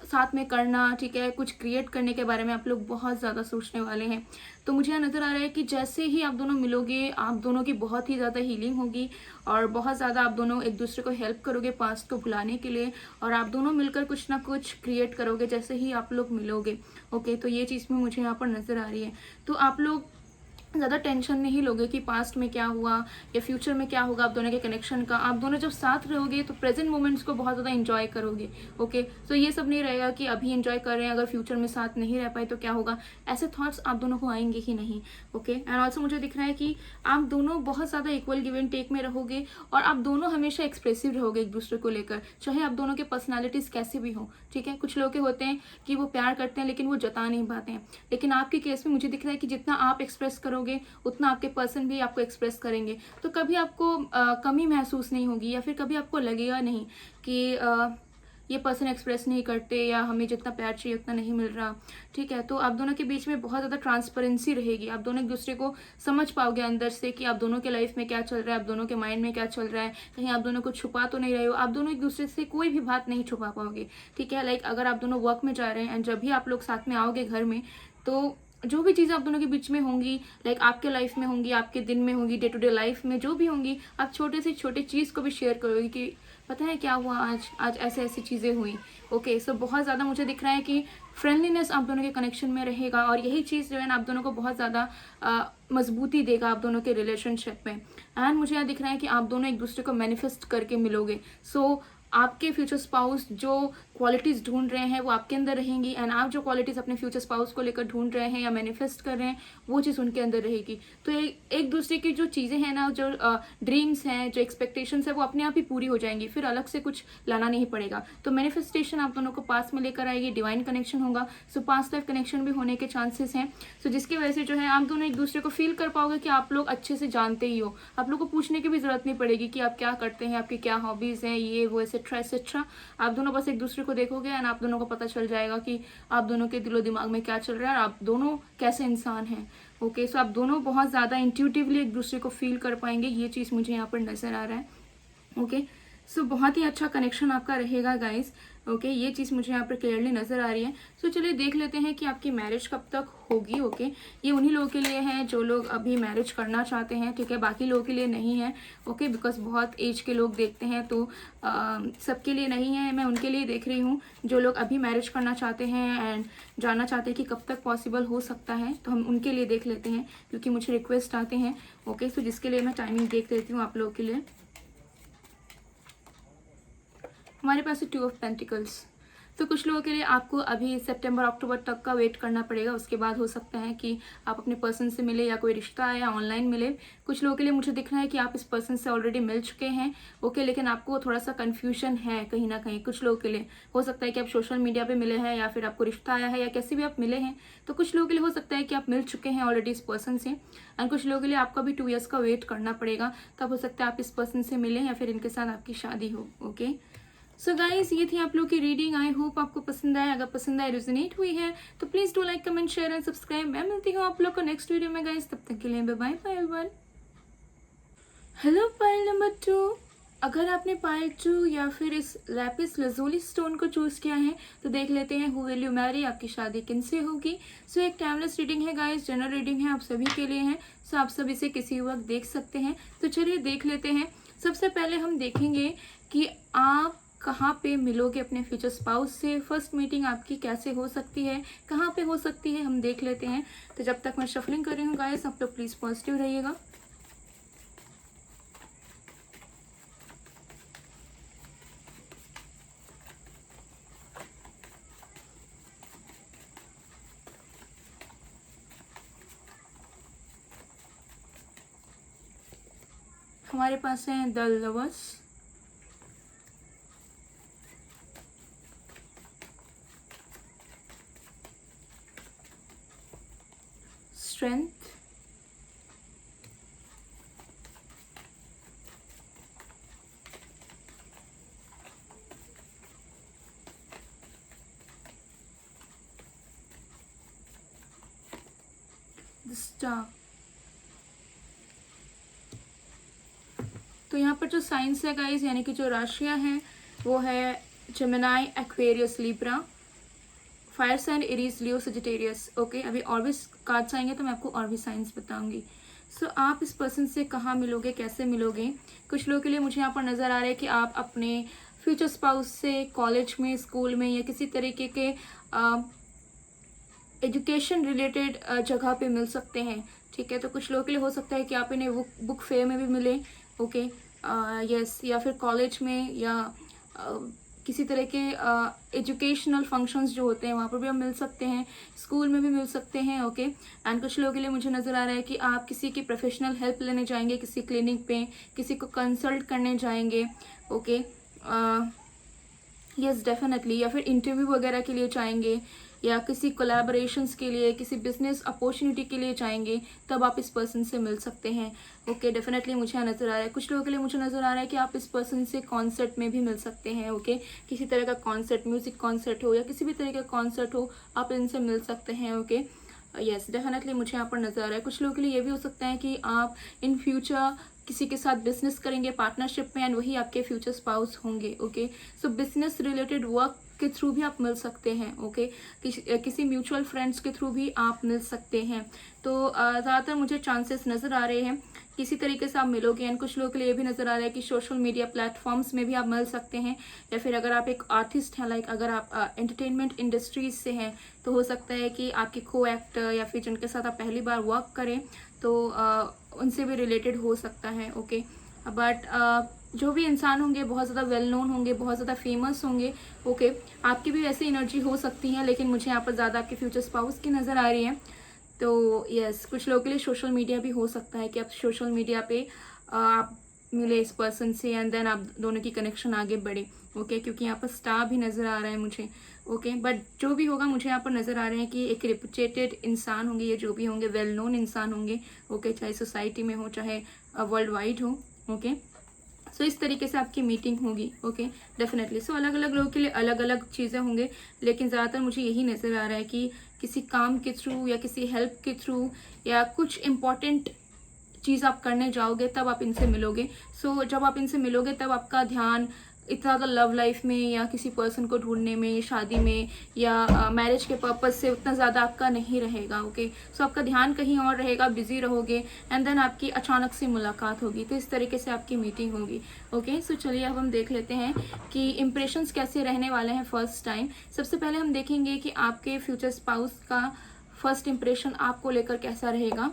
साथ में करना, ठीक है, कुछ क्रिएट करने के बारे में आप लोग बहुत ज़्यादा सोचने वाले हैं। तो मुझे यहाँ नज़र आ रहा है कि जैसे ही आप दोनों मिलोगे, आप दोनों की बहुत ही ज़्यादा हीलिंग होगी, और बहुत ज़्यादा आप दोनों एक दूसरे को हेल्प करोगे पास्ट को भुलाने के लिए, और आप दोनों मिलकर कुछ ना कुछ क्रिएट करोगे जैसे ही आप लोग मिलोगे। ओके, तो ये चीज़ में मुझे यहाँ पर नज़र आ रही है। तो आप लोग ज़्यादा टेंशन नहीं लोगे कि पास्ट में क्या हुआ या फ्यूचर में क्या होगा आप दोनों के कनेक्शन का। आप दोनों जब साथ रहोगे तो प्रेजेंट मोमेंट्स को बहुत ज़्यादा एंजॉय करोगे। ओके, तो ये सब नहीं रहेगा कि अभी एंजॉय कर रहे हैं, अगर फ्यूचर में साथ नहीं रह पाए तो क्या होगा, ऐसे थॉट्स आप दोनों को आएंगे ही नहीं। ओके, एंड ऑल्सो मुझे दिख रहा है कि आप दोनों बहुत ज़्यादा इक्वल गिव एंड टेक में रहोगे, और आप दोनों हमेशा एक्सप्रेसिव रहोगे एक दूसरे को लेकर, चाहे आप दोनों के पर्सनैलिटीज़ कैसे भी हो। ठीक है, कुछ लोग के होते हैं कि वो प्यार करते हैं लेकिन वो जता नहीं पाते हैं, लेकिन आपके केस में मुझे दिख रहा है कि जितना आप एक्सप्रेस करोगे उतना आपके पर्सन भी आपको एक्सप्रेस करेंगे। तो कभी आपको कमी महसूस नहीं होगी, या फिर कभी आपको लगेगा नहीं कि ये पर्सन एक्सप्रेस नहीं करते या हमें जितना प्यार चाहिए उतना नहीं मिल रहा, ठीक है। तो आप दोनों के बीच में बहुत ज़्यादा ट्रांसपेरेंसी रहेगी, आप दोनों एक दूसरे को समझ पाओगे अंदर से कि आप दोनों के लाइफ में क्या चल रहा है, आप दोनों के माइंड में क्या चल रहा है, कहीं आप दोनों को छुपा तो नहीं रहे हो, आप दोनों एक दूसरे से कोई भी बात नहीं छुपा पाओगे, ठीक है। लाइक अगर आप दोनों वर्क में जा रहे हैं एंड जब भी आप लोग साथ में आओगे घर में, तो जो भी चीज़ें आप दोनों के बीच में होंगी, लाइक आपके लाइफ में होंगी, आपके दिन में होंगी, डे टू डे लाइफ में जो भी होंगी, आप छोटे से छोटे चीज़ को भी शेयर करोगे कि पता है क्या हुआ आज ऐसे ऐसी चीज़ें हुई, ओके। सो बहुत ज़्यादा मुझे दिख रहा है कि फ्रेंडलीनेस आप दोनों के कनेक्शन में रहेगा और यही चीज़ जो है ना आप दोनों को बहुत ज़्यादा मजबूती देगा आप दोनों के रिलेशनशिप में। एंड मुझे यहाँ दिख रहा है कि आप दोनों एक दूसरे को मैनिफेस्ट करके मिलोगे। सो आपके फ्यूचर स्पाउस जो क्वालिटीज़ ढूंढ रहे हैं वो आपके अंदर रहेंगी एंड आप जो क्वालिटीज़ अपने फ्यूचर स्पाउस को लेकर ढूंढ रहे हैं या मैनिफेस्ट कर रहे हैं वो चीज़ उनके अंदर रहेगी। तो एक दूसरे की जो चीज़ें हैं ना, जो ड्रीम्स हैं, जो एक्सपेक्टेशंस है, वो अपने आप ही पूरी हो जाएंगी, फिर अलग से कुछ लाना नहीं पड़ेगा। तो मैनिफेस्टेशन आप दोनों को पास में लेकर आएगी, डिवाइन कनेक्शन होगा। सो पास्ट लाइफ कनेक्शन भी होने के चांसेस हैं। सो जिसकी वजह से जो है आप दोनों एक दूसरे को फील कर पाओगे कि आप लोग अच्छे से जानते ही हो, आप लोग को पूछने की भी जरूरत नहीं पड़ेगी कि आप क्या करते हैं, आपकी क्या हॉबीज़ हैं, ये वो एक्सेट्रा एक्सेट्रा। आप दोनों बस एक दूसरे को देखोगे एंड आप दोनों को पता चल जाएगा कि आप दोनों के दिलो दिमाग में क्या चल रहा है और आप दोनों कैसे इंसान हैं, ओके। सो आप दोनों बहुत ज़्यादा इंट्यूटिवली एक दूसरे को फील कर पाएंगे, ये चीज़ मुझे यहाँ पर नज़र आ रहा है, ओके। सो बहुत ही अच्छा कनेक्शन आपका रहेगा गाइस, ओके। ये चीज़ मुझे यहाँ पर क्लियरली नज़र आ रही है। सो चलिए देख लेते हैं कि आपकी मैरिज कब तक होगी, ओके। ये उन्हीं लोगों के लिए है जो लोग अभी मैरिज करना चाहते हैं, ठीक है, बाकी लोगों के लिए नहीं है, ओके। बिकॉज बहुत एज के लोग देखते हैं तो सबके लिए नहीं है, मैं उनके लिए देख रही हूँ जो लोग अभी मैरिज करना चाहते हैं एंड जानना चाहते हैं कि कब तक पॉसिबल हो सकता है, तो हम उनके लिए देख लेते हैं क्योंकि मुझे रिक्वेस्ट आते हैं, ओके। सो जिसके लिए मैं टाइमिंग देख लेती हूँ आप लोगों के लिए। हमारे पास है 2 ऑफ पेंटिकल्स। तो कुछ लोगों के लिए आपको अभी सितंबर अक्टूबर तक का वेट करना पड़ेगा, उसके बाद हो सकता है कि आप अपने पर्सन से मिले या कोई रिश्ता आए या ऑनलाइन मिले। कुछ लोगों के लिए मुझे दिख रहा है कि आप इस पर्सन से ऑलरेडी मिल चुके हैं, ओके, लेकिन आपको थोड़ा सा कन्फ्यूजन है कहीं ना कहीं। कुछ लोगों के लिए हो सकता है कि आप सोशल मीडिया पे मिले हैं या फिर आपको रिश्ता आया है या कैसे भी आप मिले हैं। तो कुछ लोगों के लिए हो सकता है कि आप मिल चुके हैं ऑलरेडी इस पर्सन से एंड कुछ लोगों के लिए आपका भी 2 ईयर्स का वेट करना पड़ेगा, तब हो सकता है आप इस पर्सन से मिलें या फिर इनके साथ आपकी शादी हो, ओके। सो गाइज ये थी आप लोग की रीडिंग। आई होप आपको पसंद आए, अगर पसंद आए, रेजोनेट हुई है तो please do like, comment, share and subscribe. मैं मिलती हूँ आप लोग को नेक्स्ट वीडियो में गाइज, तब तक के लिए bye bye everyone. Hello pile number 2। अगर आपने पाइल 2 या फिर इस लैपिस लजूली स्टोन को चूज किया है तो देख लेते हैं हु विल यू मैरी, आपकी शादी किनसे होगी। सो एक टाइमलेस रीडिंग है गाइज, जनरल रीडिंग है, आप सभी के लिए है। सो आप सब इसे किसी वक्त देख सकते हैं। तो चलिए देख लेते हैं। सबसे पहले हम देखेंगे कि आप कहाँ पे मिलोगे अपने फ्यूचर स्पाउस से, फर्स्ट मीटिंग आपकी कैसे हो सकती है, कहाँ पे हो सकती है, हम देख लेते हैं। तो जब तक मैं शफलिंग कर रही हूँ गाइस, आप लोग प्लीज पॉजिटिव रहिएगा। हमारे पास है the lovers, strength, the star. तो यहाँ पर जो साइंस है गाइस, यानी कि जो राशियां हैं वो है Gemini, Aquarius, Libra, fire sign, Aries, Leo, Sagittarius, okay. अभी और भी कार्ड्स आएंगे तो मैं आपको और भी साइंस बताऊंगी। सो आप इस पर्सन से कहाँ मिलोगे, कैसे मिलोगे। कुछ लोगों के लिए मुझे यहाँ पर नज़र आ रहा है कि आप अपने फ्यूचर स्पाउस से कॉलेज में, स्कूल में या किसी तरीके के एजुकेशन रिलेटेड जगह पे मिल सकते हैं, ठीक है। तो कुछ लोगों के लिए हो सकता है कि आप इन्हें बुक फेयर में भी मिले, ओके, यस, या फिर कॉलेज में या किसी तरह के एजुकेशनल फंक्शंस जो होते हैं वहाँ पर भी हम मिल सकते हैं, स्कूल में भी मिल सकते हैं, ओके। एंड कुछ लोगों के लिए मुझे नज़र आ रहा है कि आप किसी की प्रोफेशनल हेल्प लेने जाएंगे, किसी क्लिनिक पे किसी को कंसल्ट करने जाएंगे, ओके, यस डेफिनेटली, या फिर इंटरव्यू वगैरह के लिए जाएंगे। या किसी कोलैबोरेशंस के लिए, किसी बिजनेस अपॉर्चुनिटी के लिए चाहेंगे, तब आप इस पर्सन से मिल सकते हैं। ओके, डेफिनेटली मुझे यहाँ नज़र आ रहा है। कुछ लोगों के लिए मुझे नज़र आ रहा है कि आप इस पर्सन से कॉन्सर्ट में भी मिल सकते हैं। ओके, किसी तरह का कॉन्सर्ट, म्यूजिक कॉन्सर्ट हो या किसी भी तरह का कॉन्सर्ट हो, आप इनसे मिल सकते हैं। ओके, यस, डेफिनेटली मुझे यहाँ पर नज़र आ रहा है। कुछ लोगों के लिए ये भी हो सकता है कि आप इन फ्यूचर किसी के साथ बिजनेस करेंगे पार्टनरशिप में, एंड वही आपके फ्यूचर स्पाउस होंगे। ओके, सो बिजनेस रिलेटेड वर्क के थ्रू भी आप मिल सकते हैं। ओके, किसी म्यूचुअल फ्रेंड्स के थ्रू भी आप मिल सकते हैं। तो ज़्यादातर मुझे चांसेस नज़र आ रहे हैं किसी तरीके से आप मिलोगे। एंड कुछ लोगों के लिए ये भी नज़र आ रहा है कि सोशल मीडिया प्लेटफॉर्म्स में भी आप मिल सकते हैं, या फिर अगर आप एक आर्टिस्ट हैं, लाइक अगर आप एंटरटेनमेंट इंडस्ट्रीज से हैं, तो हो सकता है कि आपके को एक्टर या फिर जिनके साथ आप पहली बार वर्क करें, तो उनसे भी रिलेटेड हो सकता है। ओके, बट जो भी इंसान होंगे बहुत ज़्यादा वेल नोन होंगे, बहुत ज़्यादा फेमस होंगे। ओके, आपकी भी वैसी एनर्जी हो सकती है, लेकिन मुझे यहाँ पर ज़्यादा आपके फ्यूचर स्पाउस की नज़र आ रही है। तो यस, कुछ लोगों के लिए सोशल मीडिया भी हो सकता है कि आप सोशल मीडिया पे आप मिले इस पर्सन से, एंड देन आप दोनों की कनेक्शन आगे बढ़े। ओके, क्योंकि यहाँ पर स्टार भी नज़र आ रहा है मुझे। ओके, बट जो भी होगा मुझे यहाँ पर नज़र आ रहे हैं कि एक रेपुटेटेड इंसान होंगे, ये जो भी होंगे वेल नोन इंसान होंगे। ओके, चाहे सोसाइटी में हो, चाहे वर्ल्ड वाइड हो। ओके, सो इस तरीके से आपकी मीटिंग होगी। Okay, definitely. सो अलग अलग लोगों के लिए अलग अलग चीज़ें होंगे, लेकिन ज़्यादातर मुझे यही नज़र आ रहा है कि किसी काम के थ्रू या किसी हेल्प के थ्रू या कुछ इम्पॉर्टेंट चीज़ आप करने जाओगे, तब आप इनसे मिलोगे। सो जब आप इनसे मिलोगे तब आपका ध्यान इतना ज़्यादा लव लाइफ में या किसी पर्सन को ढूंढने में, शादी में या मैरिज के पर्पज़ से उतना ज़्यादा आपका नहीं रहेगा। ओके, सो आपका ध्यान कहीं और रहेगा, बिजी रहोगे, एंड देन आपकी अचानक से मुलाकात होगी। तो इस तरीके से आपकी मीटिंग होगी। ओके, सो चलिए अब हम देख लेते हैं कि इम्प्रेशंस कैसे रहने वाले हैं फर्स्ट टाइम। सबसे पहले हम देखेंगे कि आपके फ्यूचर स्पाउस का फर्स्ट इम्प्रेशन आपको लेकर कैसा रहेगा।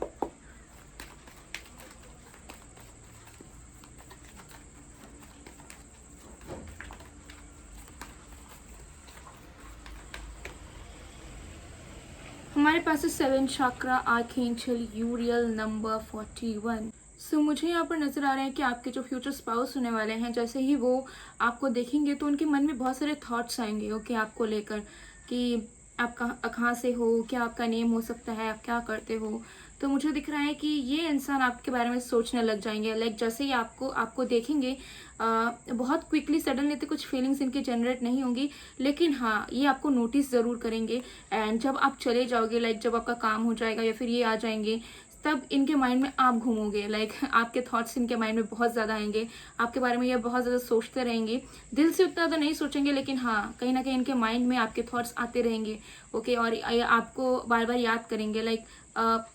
हमारे पास है 7 चक्रा आर्कएंजल यूरियल नंबर 41। सो मुझे यहाँ पर नज़र आ रहा है कि आपके जो फ्यूचर स्पाउस होने वाले हैं, जैसे ही वो आपको देखेंगे तो उनके मन में बहुत सारे थॉट्स आएंगे। ओके, आपको लेकर कि आप कहाँ से हो, क्या आपका नेम हो सकता है, आप क्या करते हो। तो मुझे दिख रहा है कि ये इंसान आपके बारे में सोचने लग जाएंगे। लाइक जैसे ही आपको देखेंगे बहुत क्विकली सडनली तो कुछ फीलिंग्स इनकी जनरेट नहीं होंगी, लेकिन हाँ, ये आपको नोटिस ज़रूर करेंगे। एंड जब आप चले जाओगे, लाइक जब आपका काम हो जाएगा या फिर ये आ जाएंगे, तब इनके माइंड में आप घूमोगे। लाइक आपके थॉट्स इनके माइंड में बहुत ज़्यादा आएंगे, आपके बारे में ये बहुत ज़्यादा सोचते रहेंगे। दिल से उतना ज़्यादा नहीं सोचेंगे, लेकिन हाँ, कहीं ना कहीं इनके माइंड में आपके थॉट्स आते रहेंगे। ओके, और आपको बार बार याद करेंगे। लाइक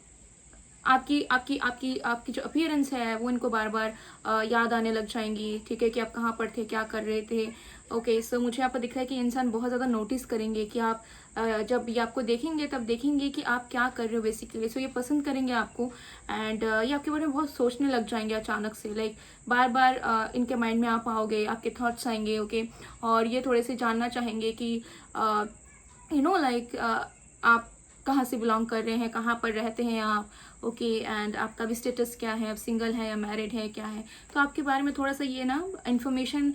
आपकी आपकी आपकी आपकी जो अपीयरेंस है वो इनको बार बार याद आने लग जाएंगी। ठीक है, कि आप कहाँ पर थे, क्या कर रहे थे। ओके, सो मुझे यहाँ पर दिख रहा है कि इंसान बहुत ज़्यादा नोटिस करेंगे कि आप जब ये आपको देखेंगे तब देखेंगे कि आप क्या कर रहे हो बेसिकली। सो ये पसंद करेंगे आपको, एंड ये आपके बारे में बहुत सोचने लग जाएंगे अचानक से। लाइक बार बार इनके माइंड में आप आओगे, आपके थॉट्स आएंगे। ओके, और ये थोड़े से जानना चाहेंगे कि लाइक आप कहाँ से बिलोंग कर रहे हैं, कहाँ पर रहते हैं आप। ओके, एंड आपका भी स्टेटस क्या है, आप सिंगल है या मैरिड है, क्या है। तो आपके बारे में थोड़ा सा ये ना इन्फॉर्मेशन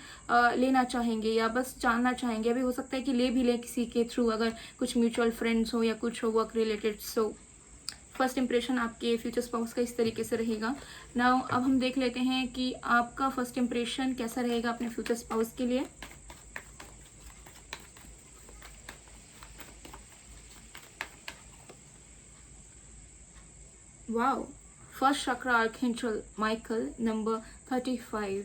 लेना चाहेंगे या बस जानना चाहेंगे। अभी हो सकता है कि ले भी लें किसी के थ्रू, अगर कुछ म्यूचुअल फ्रेंड्स हो या कुछ हो work related. So first impression आपके फ्यूचर स्पाउस का इस तरीके से रहेगा। नाउ अब हम देख लेते हैं कि आपका फर्स्ट इंप्रेशन कैसा रहेगा अपने फ्यूचर स्पाउस के लिए। वाओ, फर्स्ट चक्रा आर्कएंजल माइकल नंबर 35।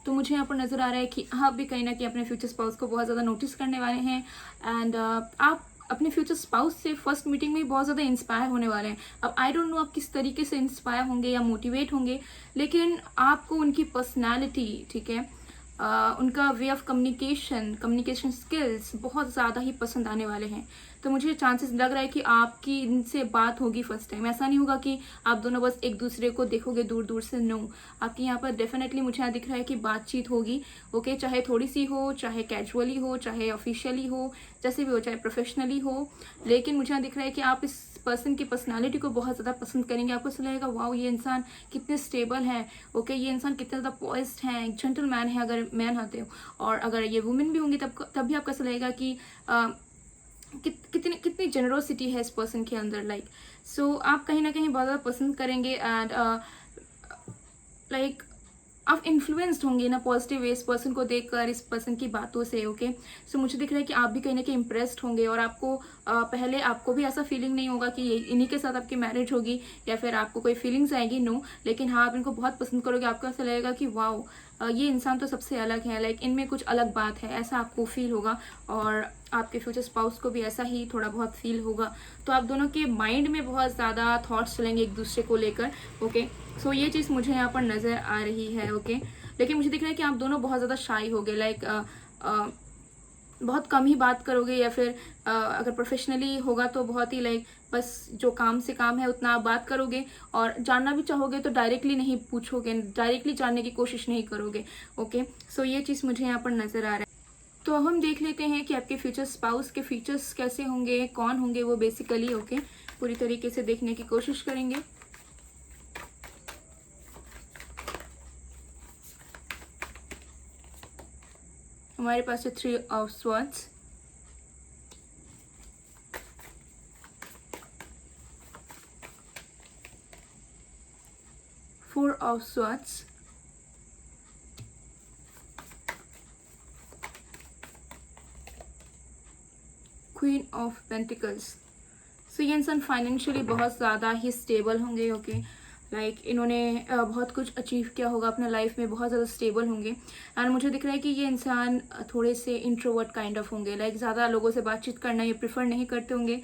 तो मुझे यहाँ पर नज़र आ रहा है कि आप भी कहीं ना कहीं अपने फ्यूचर स्पाउस को बहुत ज़्यादा नोटिस करने वाले हैं, एंड आप अपने फ्यूचर स्पाउस से फर्स्ट मीटिंग में बहुत ज़्यादा इंस्पायर होने वाले हैं। अब आई डोंट नो आप किस तरीके से इंस्पायर होंगे या मोटिवेट होंगे, लेकिन आपको उनकी पर्सनैलिटी, ठीक है, उनका वे ऑफ कम्युनिकेशन स्किल्स बहुत ज़्यादा ही पसंद आने वाले हैं। तो मुझे चांसेस लग रहा है कि आपकी इनसे बात होगी फर्स्ट टाइम। ऐसा नहीं होगा कि आप दोनों बस एक दूसरे को देखोगे दूर दूर से। नो, आपकी यहाँ पर डेफिनेटली मुझे यहाँ दिख रहा है कि बातचीत होगी। ओके, चाहे थोड़ी सी हो, चाहे कैजुअली हो, चाहे ऑफिशियली हो, जैसे भी हो, चाहे प्रोफेशनली हो, लेकिन मुझे यहाँ दिख रहा है कि आप इस पर्सन की पर्सनालिटी को बहुत ज़्यादा पसंद करेंगे। आपको ऐसा लगेगा वाओ, ये इंसान कितने स्टेबल है। ओके, ये इंसान कितना ज़्यादा पॉइस्ड है, एक जेंटलमैन है अगर मैन होते हो, और अगर ये वुमेन भी होंगी तब भी आपको ऐसा लगेगा कि कितनी कितनी जेनरोसिटी है इस पर्सन के अंदर, लाइक सो आप कहीं ना कहीं बहुत ज़्यादा पसंद करेंगे एंड लाइक आप इन्फ्लुएंस्ड होंगे ना पॉजिटिव वे इस पर्सन को देखकर, इस पर्सन की बातों से। ओके सो मुझे दिख रहा है कि आप भी कहीं ना कहीं इम्प्रेस्ड होंगे और आपको पहले आपको भी ऐसा फीलिंग नहीं होगा कि इन्हीं के साथ आपकी मैरिज होगी या फिर आपको कोई फीलिंग्स आएगी, नो। लेकिन हाँ, आप इनको बहुत पसंद करोगे, आपको ऐसा लगेगा कि वाओ ये इंसान तो सबसे अलग है, लाइक इनमें कुछ अलग बात है, ऐसा आपको फील होगा। और आपके फ्यूचर स्पाउस को भी ऐसा ही थोड़ा बहुत फील होगा। तो आप दोनों के माइंड में बहुत ज़्यादा थॉट्स चलेंगे एक दूसरे को लेकर। ओके सो ये चीज़ मुझे यहाँ पर नज़र आ रही है। ओके लेकिन मुझे दिख रहा है कि आप दोनों बहुत ज़्यादा शाई हो गए, लाइक बहुत कम ही बात करोगे या फिर अगर प्रोफेशनली होगा तो बहुत ही लाइक बस जो काम से काम है उतना आप बात करोगे, और जानना भी चाहोगे तो डायरेक्टली नहीं पूछोगे, डायरेक्टली जानने की कोशिश नहीं करोगे। ओके सो ये चीज़ मुझे यहाँ पर नज़र आ रहा है। तो अब हम देख लेते हैं कि आपके फ्यूचर स्पाउस के फीचर्स कैसे होंगे, कौन होंगे वो बेसिकली। ओके पूरी तरीके से देखने की कोशिश करेंगे। हमारे पास है 3 of swords, four of swords, queen of pentacles. So ये इंसान फाइनेंशियली बहुत ज़्यादा ही स्टेबल होंगे। ओके लाइक इन्होंने बहुत कुछ अचीव किया होगा अपने लाइफ में, बहुत ज़्यादा स्टेबल होंगे। एंड मुझे दिख रहा है कि ये इंसान थोड़े से इंट्रोवर्ट काइंड ऑफ होंगे, लाइक ज़्यादा लोगों से बातचीत करना ये प्रेफर नहीं करते होंगे,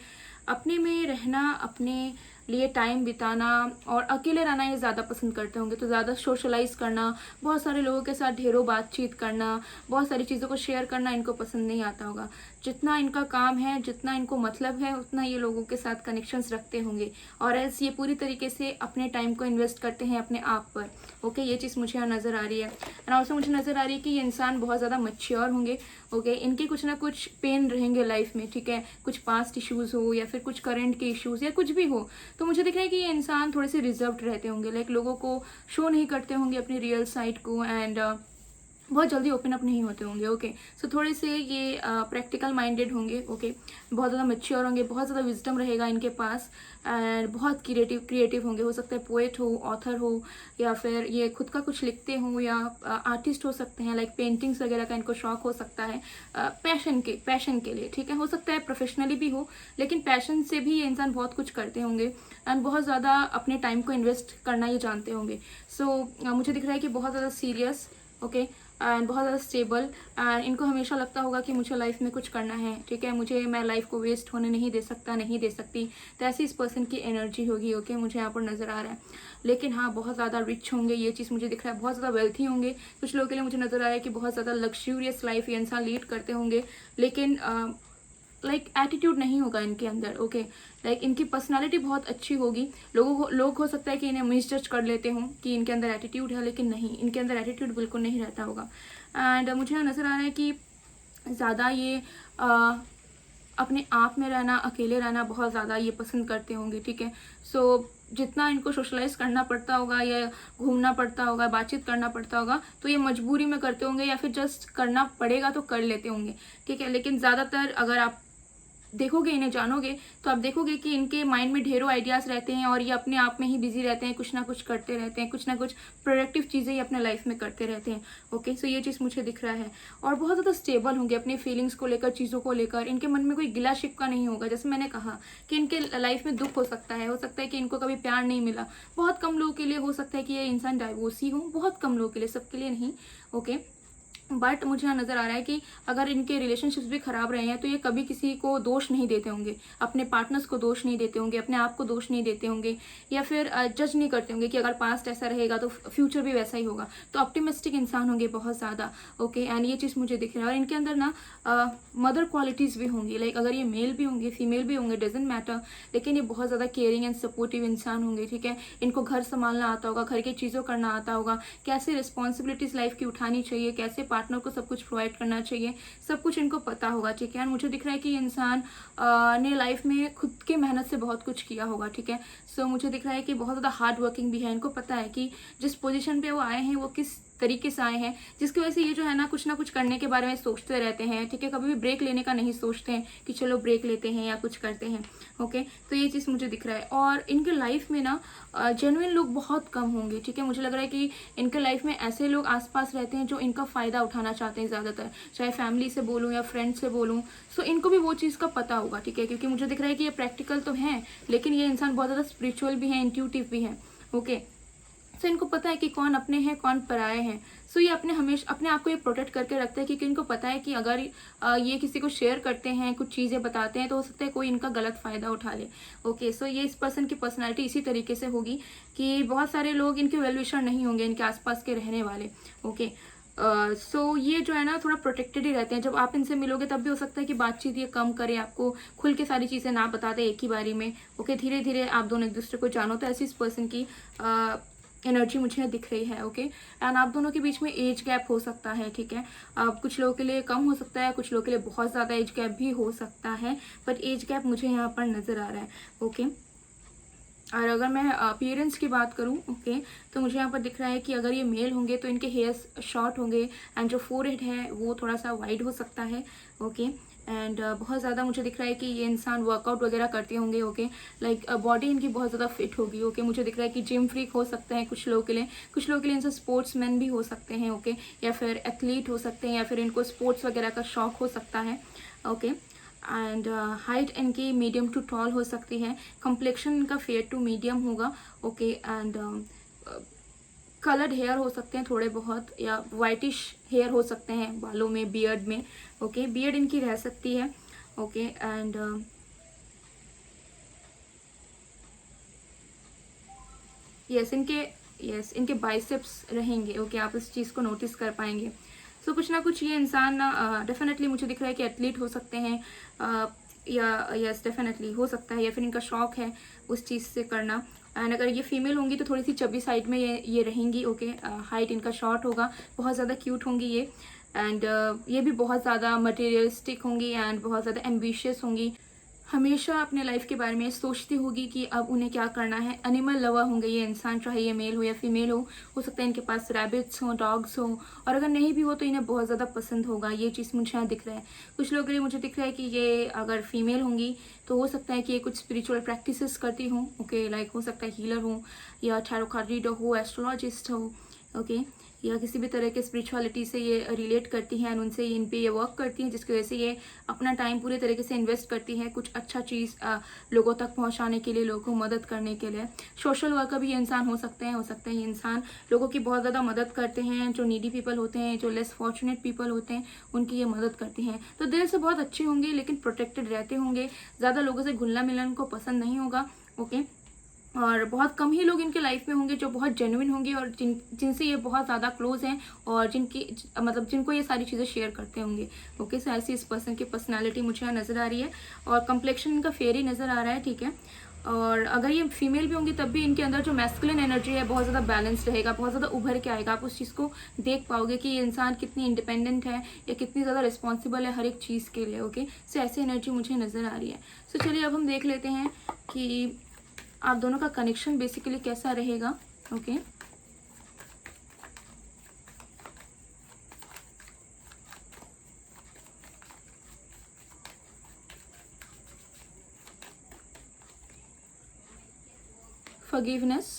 अपने में रहना, अपने लिए टाइम बिताना और अकेले रहना ये ज़्यादा पसंद करते होंगे। तो ज़्यादा सोशलाइज करना, बहुत सारे लोगों के साथ ढेरों बातचीत करना, बहुत सारी चीज़ों को शेयर करना इनको पसंद नहीं आता होगा। जितना इनका काम है, जितना इनको मतलब है, उतना ये लोगों के साथ कनेक्शंस रखते होंगे, और ऐसे ये पूरी तरीके से अपने टाइम को इन्वेस्ट करते हैं अपने आप पर। ओके ये चीज़ मुझे यहाँ नज़र आ रही है। एंड ऑल्सो मुझे नज़र आ रही है कि ये इंसान बहुत ज़्यादा मैच्योर होंगे। ओके इनके कुछ ना कुछ पेन रहेंगे लाइफ में, ठीक है, कुछ पास्ट इश्यूज़ हो या फिर कुछ करंट के इश्यूज़ या कुछ भी हो। तो मुझे दिख रहा है कि ये इंसान थोड़े से रिजर्व्ड रहते होंगे, लाइक लोगों को शो नहीं करते होंगे अपनी रियल साइड को, एंड बहुत जल्दी ओपन अप नहीं होते होंगे। ओके सो थोड़े से ये प्रैक्टिकल माइंडेड होंगे। ओके बहुत ज़्यादा मैच्योर होंगे, बहुत ज़्यादा विजडम रहेगा इनके पास, एंड बहुत क्रिएटिव होंगे। हो सकता है पोएट हो, ऑथर हो, या फिर ये खुद का कुछ लिखते हो, या आर्टिस्ट हो सकते हैं, लाइक पेंटिंग्स वगैरह का इनको शौक हो सकता है पैशन के लिए, ठीक है। हो सकता है प्रोफेशनली भी हो, लेकिन पैशन से भी ये इंसान बहुत कुछ करते होंगे एंड बहुत ज़्यादा अपने टाइम को इन्वेस्ट करना ये जानते होंगे। सो मुझे दिख रहा है कि बहुत ज़्यादा सीरियस, ओके एंड बहुत ज़्यादा स्टेबल, एंड इनको हमेशा लगता होगा कि मुझे लाइफ में कुछ करना है, ठीक है, मैं लाइफ को वेस्ट होने नहीं दे सकती। तो ऐसी इस पर्सन की एनर्जी होगी। ओके मुझे यहाँ पर नज़र आ रहा है। लेकिन हाँ बहुत ज़्यादा रिच होंगे, ये चीज़ मुझे दिख रहा है, बहुत ज़्यादा वेल्थी होंगे। कुछ लोगों के लिए मुझे नज़र आ रहा है कि बहुत ज़्यादा लग्जूरियस लाइफ ये इंसान लीड करते होंगे, लेकिन लाइक एटीट्यूड नहीं होगा इनके अंदर। ओके लाइक इनकी पर्सनालिटी बहुत अच्छी होगी। लोग हो सकता है कि इन्हें मिसजज कर लेते हों कि इनके अंदर एटीट्यूड है, लेकिन नहीं, इनके अंदर एटीट्यूड बिल्कुल नहीं रहता होगा। एंड मुझे यहाँ नज़र आ रहा है कि ज़्यादा ये अपने आप में रहना, अकेले रहना बहुत ज़्यादा ये पसंद करते होंगे, ठीक है। सो जितना इनको सोशलाइज करना पड़ता होगा या घूमना पड़ता होगा, बातचीत करना पड़ता होगा, तो ये मजबूरी में करते होंगे या फिर जस्ट करना पड़ेगा तो कर लेते होंगे, ठीक है। लेकिन ज़्यादातर अगर आप देखोगे, इन्हें जानोगे, तो आप देखोगे कि इनके माइंड में ढेरों आइडियाज़ रहते हैं और ये अपने आप में ही बिजी रहते हैं, कुछ ना कुछ करते रहते हैं, कुछ ना कुछ प्रोडक्टिव चीज़ें ये अपने लाइफ में करते रहते हैं। ओके सो ये चीज़ मुझे दिख रहा है। और बहुत ज़्यादा स्टेबल होंगे अपनी फीलिंग्स को लेकर, चीज़ों को लेकर। इनके मन में कोई गिला शिकवा नहीं होगा। जैसे मैंने कहा कि इनके लाइफ में दुख हो सकता है कि इनको कभी प्यार नहीं मिला। बहुत कम लोगों के लिए हो सकता है कि ये इंसान डाइवोर्सी हो, बहुत कम लोगों के लिए, सबके लिए नहीं। ओके बट मुझे यहाँ नज़र आ रहा है कि अगर इनके रिलेशनशिप्स भी खराब रहे हैं तो ये कभी किसी को दोष नहीं देते होंगे, अपने पार्टनर्स को दोष नहीं देते होंगे, अपने आप को दोष नहीं देते होंगे, या फिर जज नहीं करते होंगे कि अगर पास्ट ऐसा रहेगा तो फ्यूचर भी वैसा ही होगा। तो ऑप्टिमिस्टिक इंसान होंगे बहुत ज़्यादा। ओके एंड ये चीज़ मुझे दिख रहा है। और इनके अंदर ना मदर क्वालिटीज़ भी होंगी, लाइक अगर ये मेल भी होंगे, फीमेल भी होंगे, डजेंट मैटर, लेकिन ये बहुत ज़्यादा केयरिंग एंड सपोर्टिव इंसान होंगे, ठीक है। इनको घर संभालना आता होगा, घर की चीज़ों करना आता होगा, कैसे रिस्पॉन्सिबिलिटीज़ लाइफ की उठानी चाहिए, कैसे पार्टनर को सब कुछ प्रोवाइड करना चाहिए, सब कुछ इनको पता होगा, ठीक है। मुझे दिख रहा है कि इंसान ने लाइफ में खुद के मेहनत से बहुत कुछ किया होगा, ठीक है। सो मुझे दिख रहा है कि बहुत ज़्यादा हार्ड वर्किंग भी है। इनको पता है कि जिस पोजीशन पे वो आए हैं वो किस तरीके से आए हैं, जिसकी वजह से ये जो है ना कुछ करने के बारे में सोचते रहते हैं, ठीक है। कभी भी ब्रेक लेने का नहीं सोचते हैं कि चलो ब्रेक लेते हैं या कुछ करते हैं, ओके। तो ये चीज़ मुझे दिख रहा है। और इनके लाइफ में ना जेन्युइन लोग बहुत कम होंगे, ठीक है। मुझे लग रहा है कि इनके लाइफ में ऐसे लोग आसपास रहते हैं जो इनका फ़ायदा उठाना चाहते हैं ज़्यादातर, चाहे फैमिली से बोलूँ या फ्रेंड से बोलूँ। सो इनको भी वो चीज़ का पता होगा, ठीक है, क्योंकि मुझे दिख रहा है कि ये प्रैक्टिकल तो हैं, लेकिन ये इंसान बहुत ज़्यादा स्पिरिचुअल भी है, इंट्यूटिव भी है, ओके। सो इनको पता है कि कौन अपने हैं कौन पराए हैं। सो ये हमेशा अपने आप को ये प्रोटेक्ट करके रखते हैं, क्योंकि इनको पता है कि अगर ये किसी को शेयर करते हैं, कुछ चीज़ें बताते हैं, तो हो सकता है कोई इनका गलत फ़ायदा उठा ले, ओके। सो ये इस पर्सन की पर्सनैलिटी इसी तरीके से होगी कि बहुत सारे लोग इनके वेल विशर नहीं होंगे, इनके आसपास के रहने वाले, ओके। सो ये जो है ना थोड़ा प्रोटेक्टेड ही रहते हैं। जब आप इनसे मिलोगे तब भी हो सकता है कि बातचीत ये कम करें, आपको खुल के सारी चीज़ें ना बताते एक ही बारी में, ओके। धीरे धीरे आप दोनों एक दूसरे को जानो। तो ऐसी इस पर्सन की एनर्जी मुझे दिख रही है, ओके। एंड आप दोनों के बीच में एज गैप हो सकता है, ठीक है। कुछ लोगों के लिए कम हो सकता है, कुछ लोगों के लिए बहुत ज़्यादा एज गैप भी हो सकता है, बट एज गैप मुझे यहाँ पर नज़र आ रहा है, ओके। और अगर मैं अपीयरेंस की बात करूं, ओके, तो मुझे यहाँ पर दिख रहा है कि अगर ये मेल होंगे तो इनके हेयर्स शॉर्ट होंगे, एंड जो फोरहेड है वो थोड़ा सा वाइड हो सकता है, ओके। एंड बहुत ज़्यादा मुझे दिख रहा है कि ये इंसान वर्कआउट वगैरह करते होंगे, ओके। लाइक बॉडी इनकी बहुत ज़्यादा फिट होगी, ओके। मुझे दिख रहा है कि जिम फ्रीक हो सकते हैं कुछ लोगों के लिए, कुछ लोगों के लिए इनसे स्पोर्ट्स मैन भी हो सकते हैं, ओके, या फिर एथलीट हो सकते हैं, या फिर इनको स्पोर्ट्स वगैरह का शौक हो सकता है, ओके। एंड हाइट इनकी मीडियम टू टॉल हो सकती है। कम्प्लेक्शन इनका फेयर टू मीडियम होगा, ओके। एंड कलर्ड हेयर हो सकते हैं थोड़े बहुत, या वाइटिश हेयर हो सकते हैं बालों में, बियर्ड में, ओके। बियर्ड इनकी रह सकती है, ओके। एंड इनके बाइसेप्स रहेंगे, ओके। आप इस चीज़ को नोटिस कर पाएंगे। सो कुछ ना कुछ ये इंसान डेफिनेटली मुझे दिख रहा है कि एथलीट हो सकते हैं, या यस डेफिनेटली हो सकता है, या फिर इनका शौक है उस चीज़ से करना। एंड अगर ये फीमेल होंगी तो थोड़ी सी चबी साइड में ये रहेंगी, ओके। हाइट इनका शॉर्ट होगा, बहुत ज़्यादा क्यूट होंगी ये। एंड ये भी बहुत ज़्यादा मटेरियलिस्टिक होंगी एंड बहुत ज़्यादा एम्बिशियस होंगी, हमेशा अपने लाइफ के बारे में सोचती होगी कि अब उन्हें क्या करना है। एनिमल लवर होंगे ये इंसान, चाहे ये मेल हो या फीमेल हो सकता है इनके पास रैबिट्स हो, डॉग्स हो, और अगर नहीं भी हो तो इन्हें बहुत ज़्यादा पसंद होगा। ये चीज़ मुझे यहाँ दिख रहा है। कुछ लोगों के लिए मुझे दिख रहा है कि ये अगर फीमेल होंगी तो हो सकता है कि ये कुछ स्पिरिचुअल प्रैक्टिसेस करती हूँ, ओके। लाइक हो सकता है हीलर हो, या टैरो कार्ड रीडर हो, एस्ट्रोलॉजिस्ट हो, ओके, या किसी भी तरह के स्पिरिचुअलिटी से ये रिलेट करती हैं, उनसे इन पे ये वर्क करती हैं, जिसकी वजह से ये अपना टाइम पूरे तरीके से इन्वेस्ट करती है कुछ अच्छा चीज़ लोगों तक पहुंचाने के लिए, लोगों को मदद करने के लिए। सोशल वर्कर भी ये इंसान हो सकते हैं ये इंसान लोगों की बहुत ज़्यादा मदद करते हैं, जो नीडी पीपल होते हैं, जो लेस फॉर्चुनेट पीपल होते हैं, उनकी ये मदद करती हैं। तो दिल से बहुत अच्छे होंगे, लेकिन प्रोटेक्टेड रहते होंगे, ज़्यादा लोगों से घुलना मिलना उनको पसंद नहीं होगा, ओके। और बहुत कम ही लोग इनके लाइफ में होंगे जो बहुत जेन्युइन होंगे, और जिनसे ये बहुत ज़्यादा क्लोज हैं, और जिनको ये सारी चीज़ें शेयर करते होंगे, ओके। सो ऐसी इस पर्सन की पर्सनालिटी मुझे यहाँ नज़र आ रही है, और कम्प्लेक्शन इनका फेयर ही नज़र आ रहा है, ठीक है। और अगर ये फीमेल भी होंगी तब भी इनके अंदर जो मैस्कुलिन एनर्जी है बहुत ज़्यादा बैलेंस्ड रहेगा, बहुत ज़्यादा उभर के आएगा। आप उस चीज़ को देख पाओगे कि ये इंसान कितनी इंडिपेंडेंट है, या कितनी ज़्यादा रिस्पॉन्सिबल है हर एक चीज़ के लिए, ओके। सो ऐसी एनर्जी मुझे नज़र आ रही है। सो चलिए अब हम देख लेते हैं कि आप दोनों का कनेक्शन बेसिकली कैसा रहेगा, okay. Forgiveness,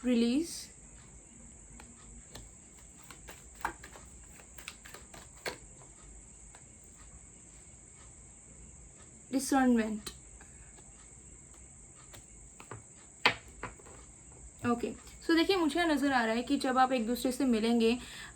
release, discernment, okay. So देखिए मुझे नज़र आ रहा है कि जब आप एक दूसरे से मिलेंगे,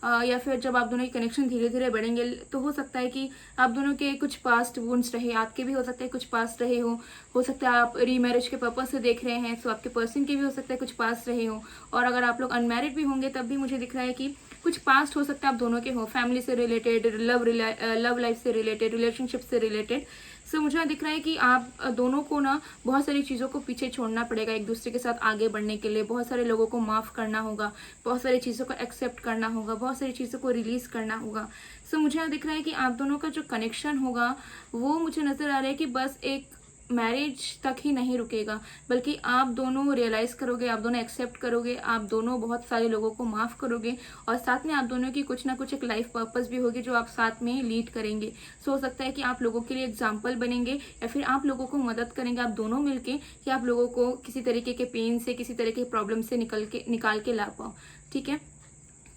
या फिर जब आप दोनों की कनेक्शन धीरे धीरे बढ़ेंगे, तो हो सकता है कि आप दोनों के कुछ पास्ट वुंड्स रहे, आपके भी हो सकता है कुछ पास्ट रहे हो सकता है आप रीमैरिज के पर्पज से देख रहे हैं, तो आपके पर्सन के भी हो सकता है कुछ पास्ट रहे हो। और अगर आप लोग अनमैरिड भी होंगे तब भी मुझे दिख रहा है कि कुछ पास्ट हो सकता है आप दोनों के हो, फैमिली से रिलेटेड, लव लाइफ से रिलेटेड, रिलेशनशिप से रिलेटेड। सो मुझे दिख रहा है कि आप दोनों को ना बहुत सारी चीज़ों को पीछे छोड़ना पड़ेगा एक दूसरे के साथ आगे बढ़ने के लिए। बहुत सारे लोगों को माफ़ करना होगा, बहुत सारी चीज़ों को एक्सेप्ट करना होगा, बहुत सारी चीज़ों को रिलीज़ करना होगा। सो मुझे यहाँ दिख रहा है कि आप दोनों का जो कनेक्शन होगा वो मुझे नज़र आ रहा है कि बस एक मैरिज तक ही नहीं रुकेगा, बल्कि आप दोनों रियलाइज़ करोगे, आप दोनों एक्सेप्ट करोगे, आप दोनों बहुत सारे लोगों को माफ़ करोगे, और साथ में आप दोनों की कुछ ना कुछ एक लाइफ पर्पस भी होगी जो आप साथ में लीड करेंगे। सो हो सकता है कि आप लोगों के लिए एग्जाम्पल बनेंगे, या फिर आप लोगों को मदद करेंगे आप दोनों मिलके, कि आप लोगों को किसी तरीके के पेन से, किसी तरह के प्रॉब्लम से निकाल के ला पाओ। ठीक है,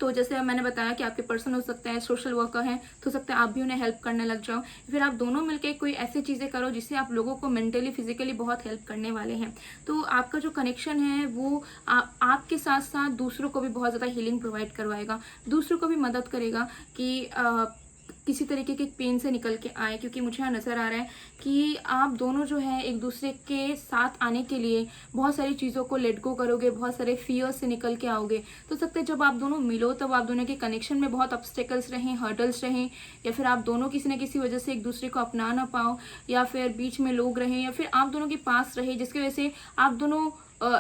तो जैसे मैंने बताया कि आपके पर्सन हो सकता है सोशल वर्कर हैं, तो हो सकता है आप भी उन्हें हेल्प करने लग जाओ, फिर आप दोनों मिलकर कोई ऐसी चीज़ें करो जिससे आप लोगों को मेंटली फिजिकली बहुत हेल्प करने वाले हैं। तो आपका जो कनेक्शन है वो आपके साथ साथ दूसरों को भी बहुत ज़्यादा हीलिंग प्रोवाइड करवाएगा, दूसरों को भी मदद करेगा कि किसी तरीके के पेन से निकल के आए, क्योंकि मुझे यहाँ नज़र आ रहा है कि आप दोनों जो है एक दूसरे के साथ आने के लिए बहुत सारी चीज़ों को लेट गो करोगे, बहुत सारे फियर से निकल के आओगे। तो सकते जब आप दोनों मिलो तब आप दोनों के कनेक्शन में बहुत ऑब्स्टेकल्स रहें, हर्डल्स रहें, या फिर आप दोनों किसी न किसी वजह से एक दूसरे को अपना ना पाओ, या फिर बीच में लोग रहें, या फिर आप दोनों के पास रहे जिसकी वजह से आप दोनों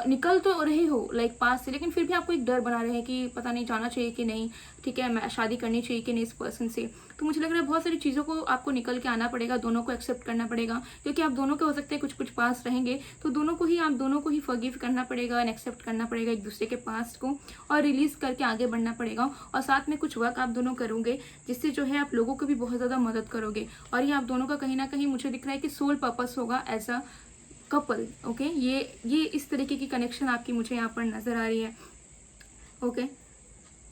निकल तो रहे हो लाइक पास से, लेकिन फिर भी आपको एक डर बना रहे कि पता नहीं जाना चाहिए कि नहीं, ठीक है, मैं शादी करनी चाहिए कि नहीं इस पर्सन से। तो मुझे लग रहा है बहुत सारी चीज़ों को आपको निकल के आना पड़ेगा, दोनों को एक्सेप्ट करना पड़ेगा, क्योंकि आप दोनों के हो सकते हैं कुछ कुछ पास रहेंगे, तो आप दोनों को ही फॉरगिव करना पड़ेगा एंड एक्सेप्ट करना पड़ेगा एक दूसरे के पास्ट को, और रिलीज करके आगे बढ़ना पड़ेगा। और साथ में कुछ वर्क आप दोनों करोगे जिससे जो है आप लोगों को भी बहुत ज़्यादा मदद करोगे, और ये आप दोनों का कहीं ना कहीं मुझे दिख रहा है कि सोल पर्पस होगा एज अ कपल। ओके, ये इस तरीके की कनेक्शन आपकी मुझे यहाँ पर नज़र आ रही है। ओके,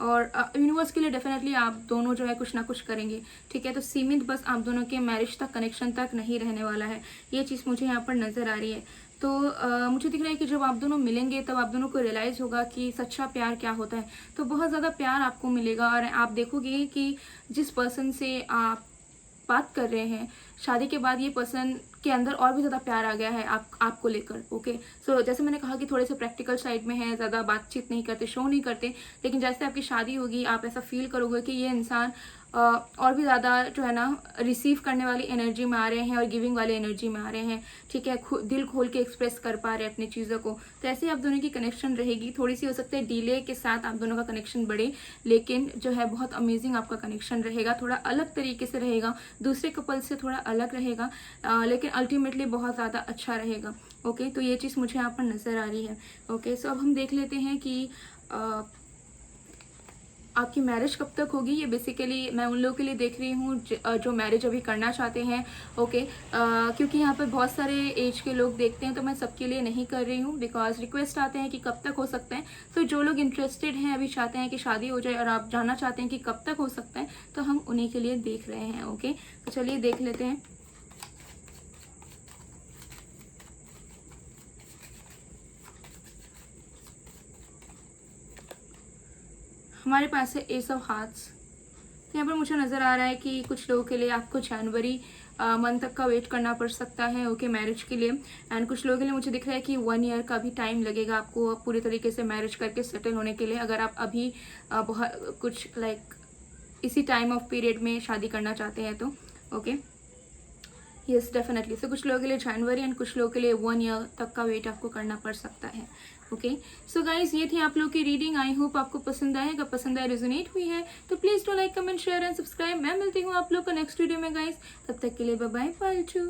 और यूनिवर्स के लिए डेफिनेटली आप दोनों जो है कुछ ना कुछ करेंगे। ठीक है, तो सीमित बस आप दोनों के मैरिज तक, कनेक्शन तक नहीं रहने वाला है, ये चीज़ मुझे यहाँ पर नज़र आ रही है। तो मुझे दिख रहा है कि जब आप दोनों मिलेंगे तब आप दोनों को रियलाइज़ होगा कि सच्चा प्यार क्या होता है। तो बहुत ज़्यादा प्यार आपको मिलेगा, और आप देखोगे कि जिस पर्सन से आप बात कर रहे हैं, शादी के बाद ये पर्सन के अंदर और भी ज़्यादा प्यार आ गया है आपको लेकर। ओके, सो जैसे मैंने कहा कि थोड़े से प्रैक्टिकल साइड में है, ज़्यादा बातचीत नहीं करते, शो नहीं करते, लेकिन जैसे आपकी शादी होगी आप ऐसा फील करोगे कि ये इंसान और भी ज़्यादा जो है ना रिसीव करने वाली एनर्जी में आ रहे हैं और गिविंग वाली एनर्जी में आ रहे हैं। ठीक है, दिल खोल के एक्सप्रेस कर पा रहे हैं अपनी चीज़ों को। तो ऐसे आप दोनों की कनेक्शन रहेगी, थोड़ी सी हो सकता है डिले के साथ आप दोनों का कनेक्शन बढ़े, लेकिन जो है बहुत अमेजिंग आपका कनेक्शन रहेगा, थोड़ा अलग तरीके से रहेगा, दूसरे कपल से थोड़ा अलग रहेगा, लेकिन अल्टीमेटली बहुत ज़्यादा अच्छा रहेगा। ओके, तो ये चीज़ मुझे यहाँ पर नज़र आ रही है। ओके, सो अब हम देख लेते हैं कि आपकी मैरिज कब तक होगी। ये बेसिकली मैं उन लोगों के लिए देख रही हूँ जो मैरिज अभी करना चाहते हैं। ओके, क्योंकि यहाँ पर बहुत सारे एज के लोग देखते हैं, तो मैं सबके लिए नहीं कर रही हूँ, बिकॉज रिक्वेस्ट आते हैं कि कब तक हो सकता है। तो जो लोग इंटरेस्टेड हैं, अभी चाहते हैं कि शादी हो जाए और आप जानना चाहते हैं कि कब तक हो सकता है, तो हम उन्हीं के लिए देख रहे हैं। ओके, तो चलिए देख लेते हैं। हमारे पास है एस ऑफ हार्ट्स। तो यहाँ पर मुझे नज़र आ रहा है कि कुछ लोगों के लिए आपको जनवरी मंथ तक का वेट करना पड़ सकता है। ओके, मैरिज के लिए। एंड कुछ लोगों के लिए मुझे दिख रहा है कि 1 ईयर का भी टाइम लगेगा आपको पूरी तरीके से मैरिज करके सेटल होने के लिए, अगर आप अभी बहुत कुछ लाइक इसी टाइम ऑफ पीरियड में शादी करना चाहते हैं तो। Okay, yes definitely. सो कुछ लोगों के लिए जनवरी एंड कुछ लोगों के लिए 1 ईयर तक का वेट आपको करना पड़ सकता है। ओके, सो गाइज ये थी आप लोग की रीडिंग। आई होप आपको पसंद आए। अगर पसंद आए, रेजोनेट हुई है, तो please do like, comment, share and subscribe. मैं मिलती हूँ आप लोग को नेक्स्ट वीडियो में गाइज। तब तक के लिए बाय बाय, फालतू।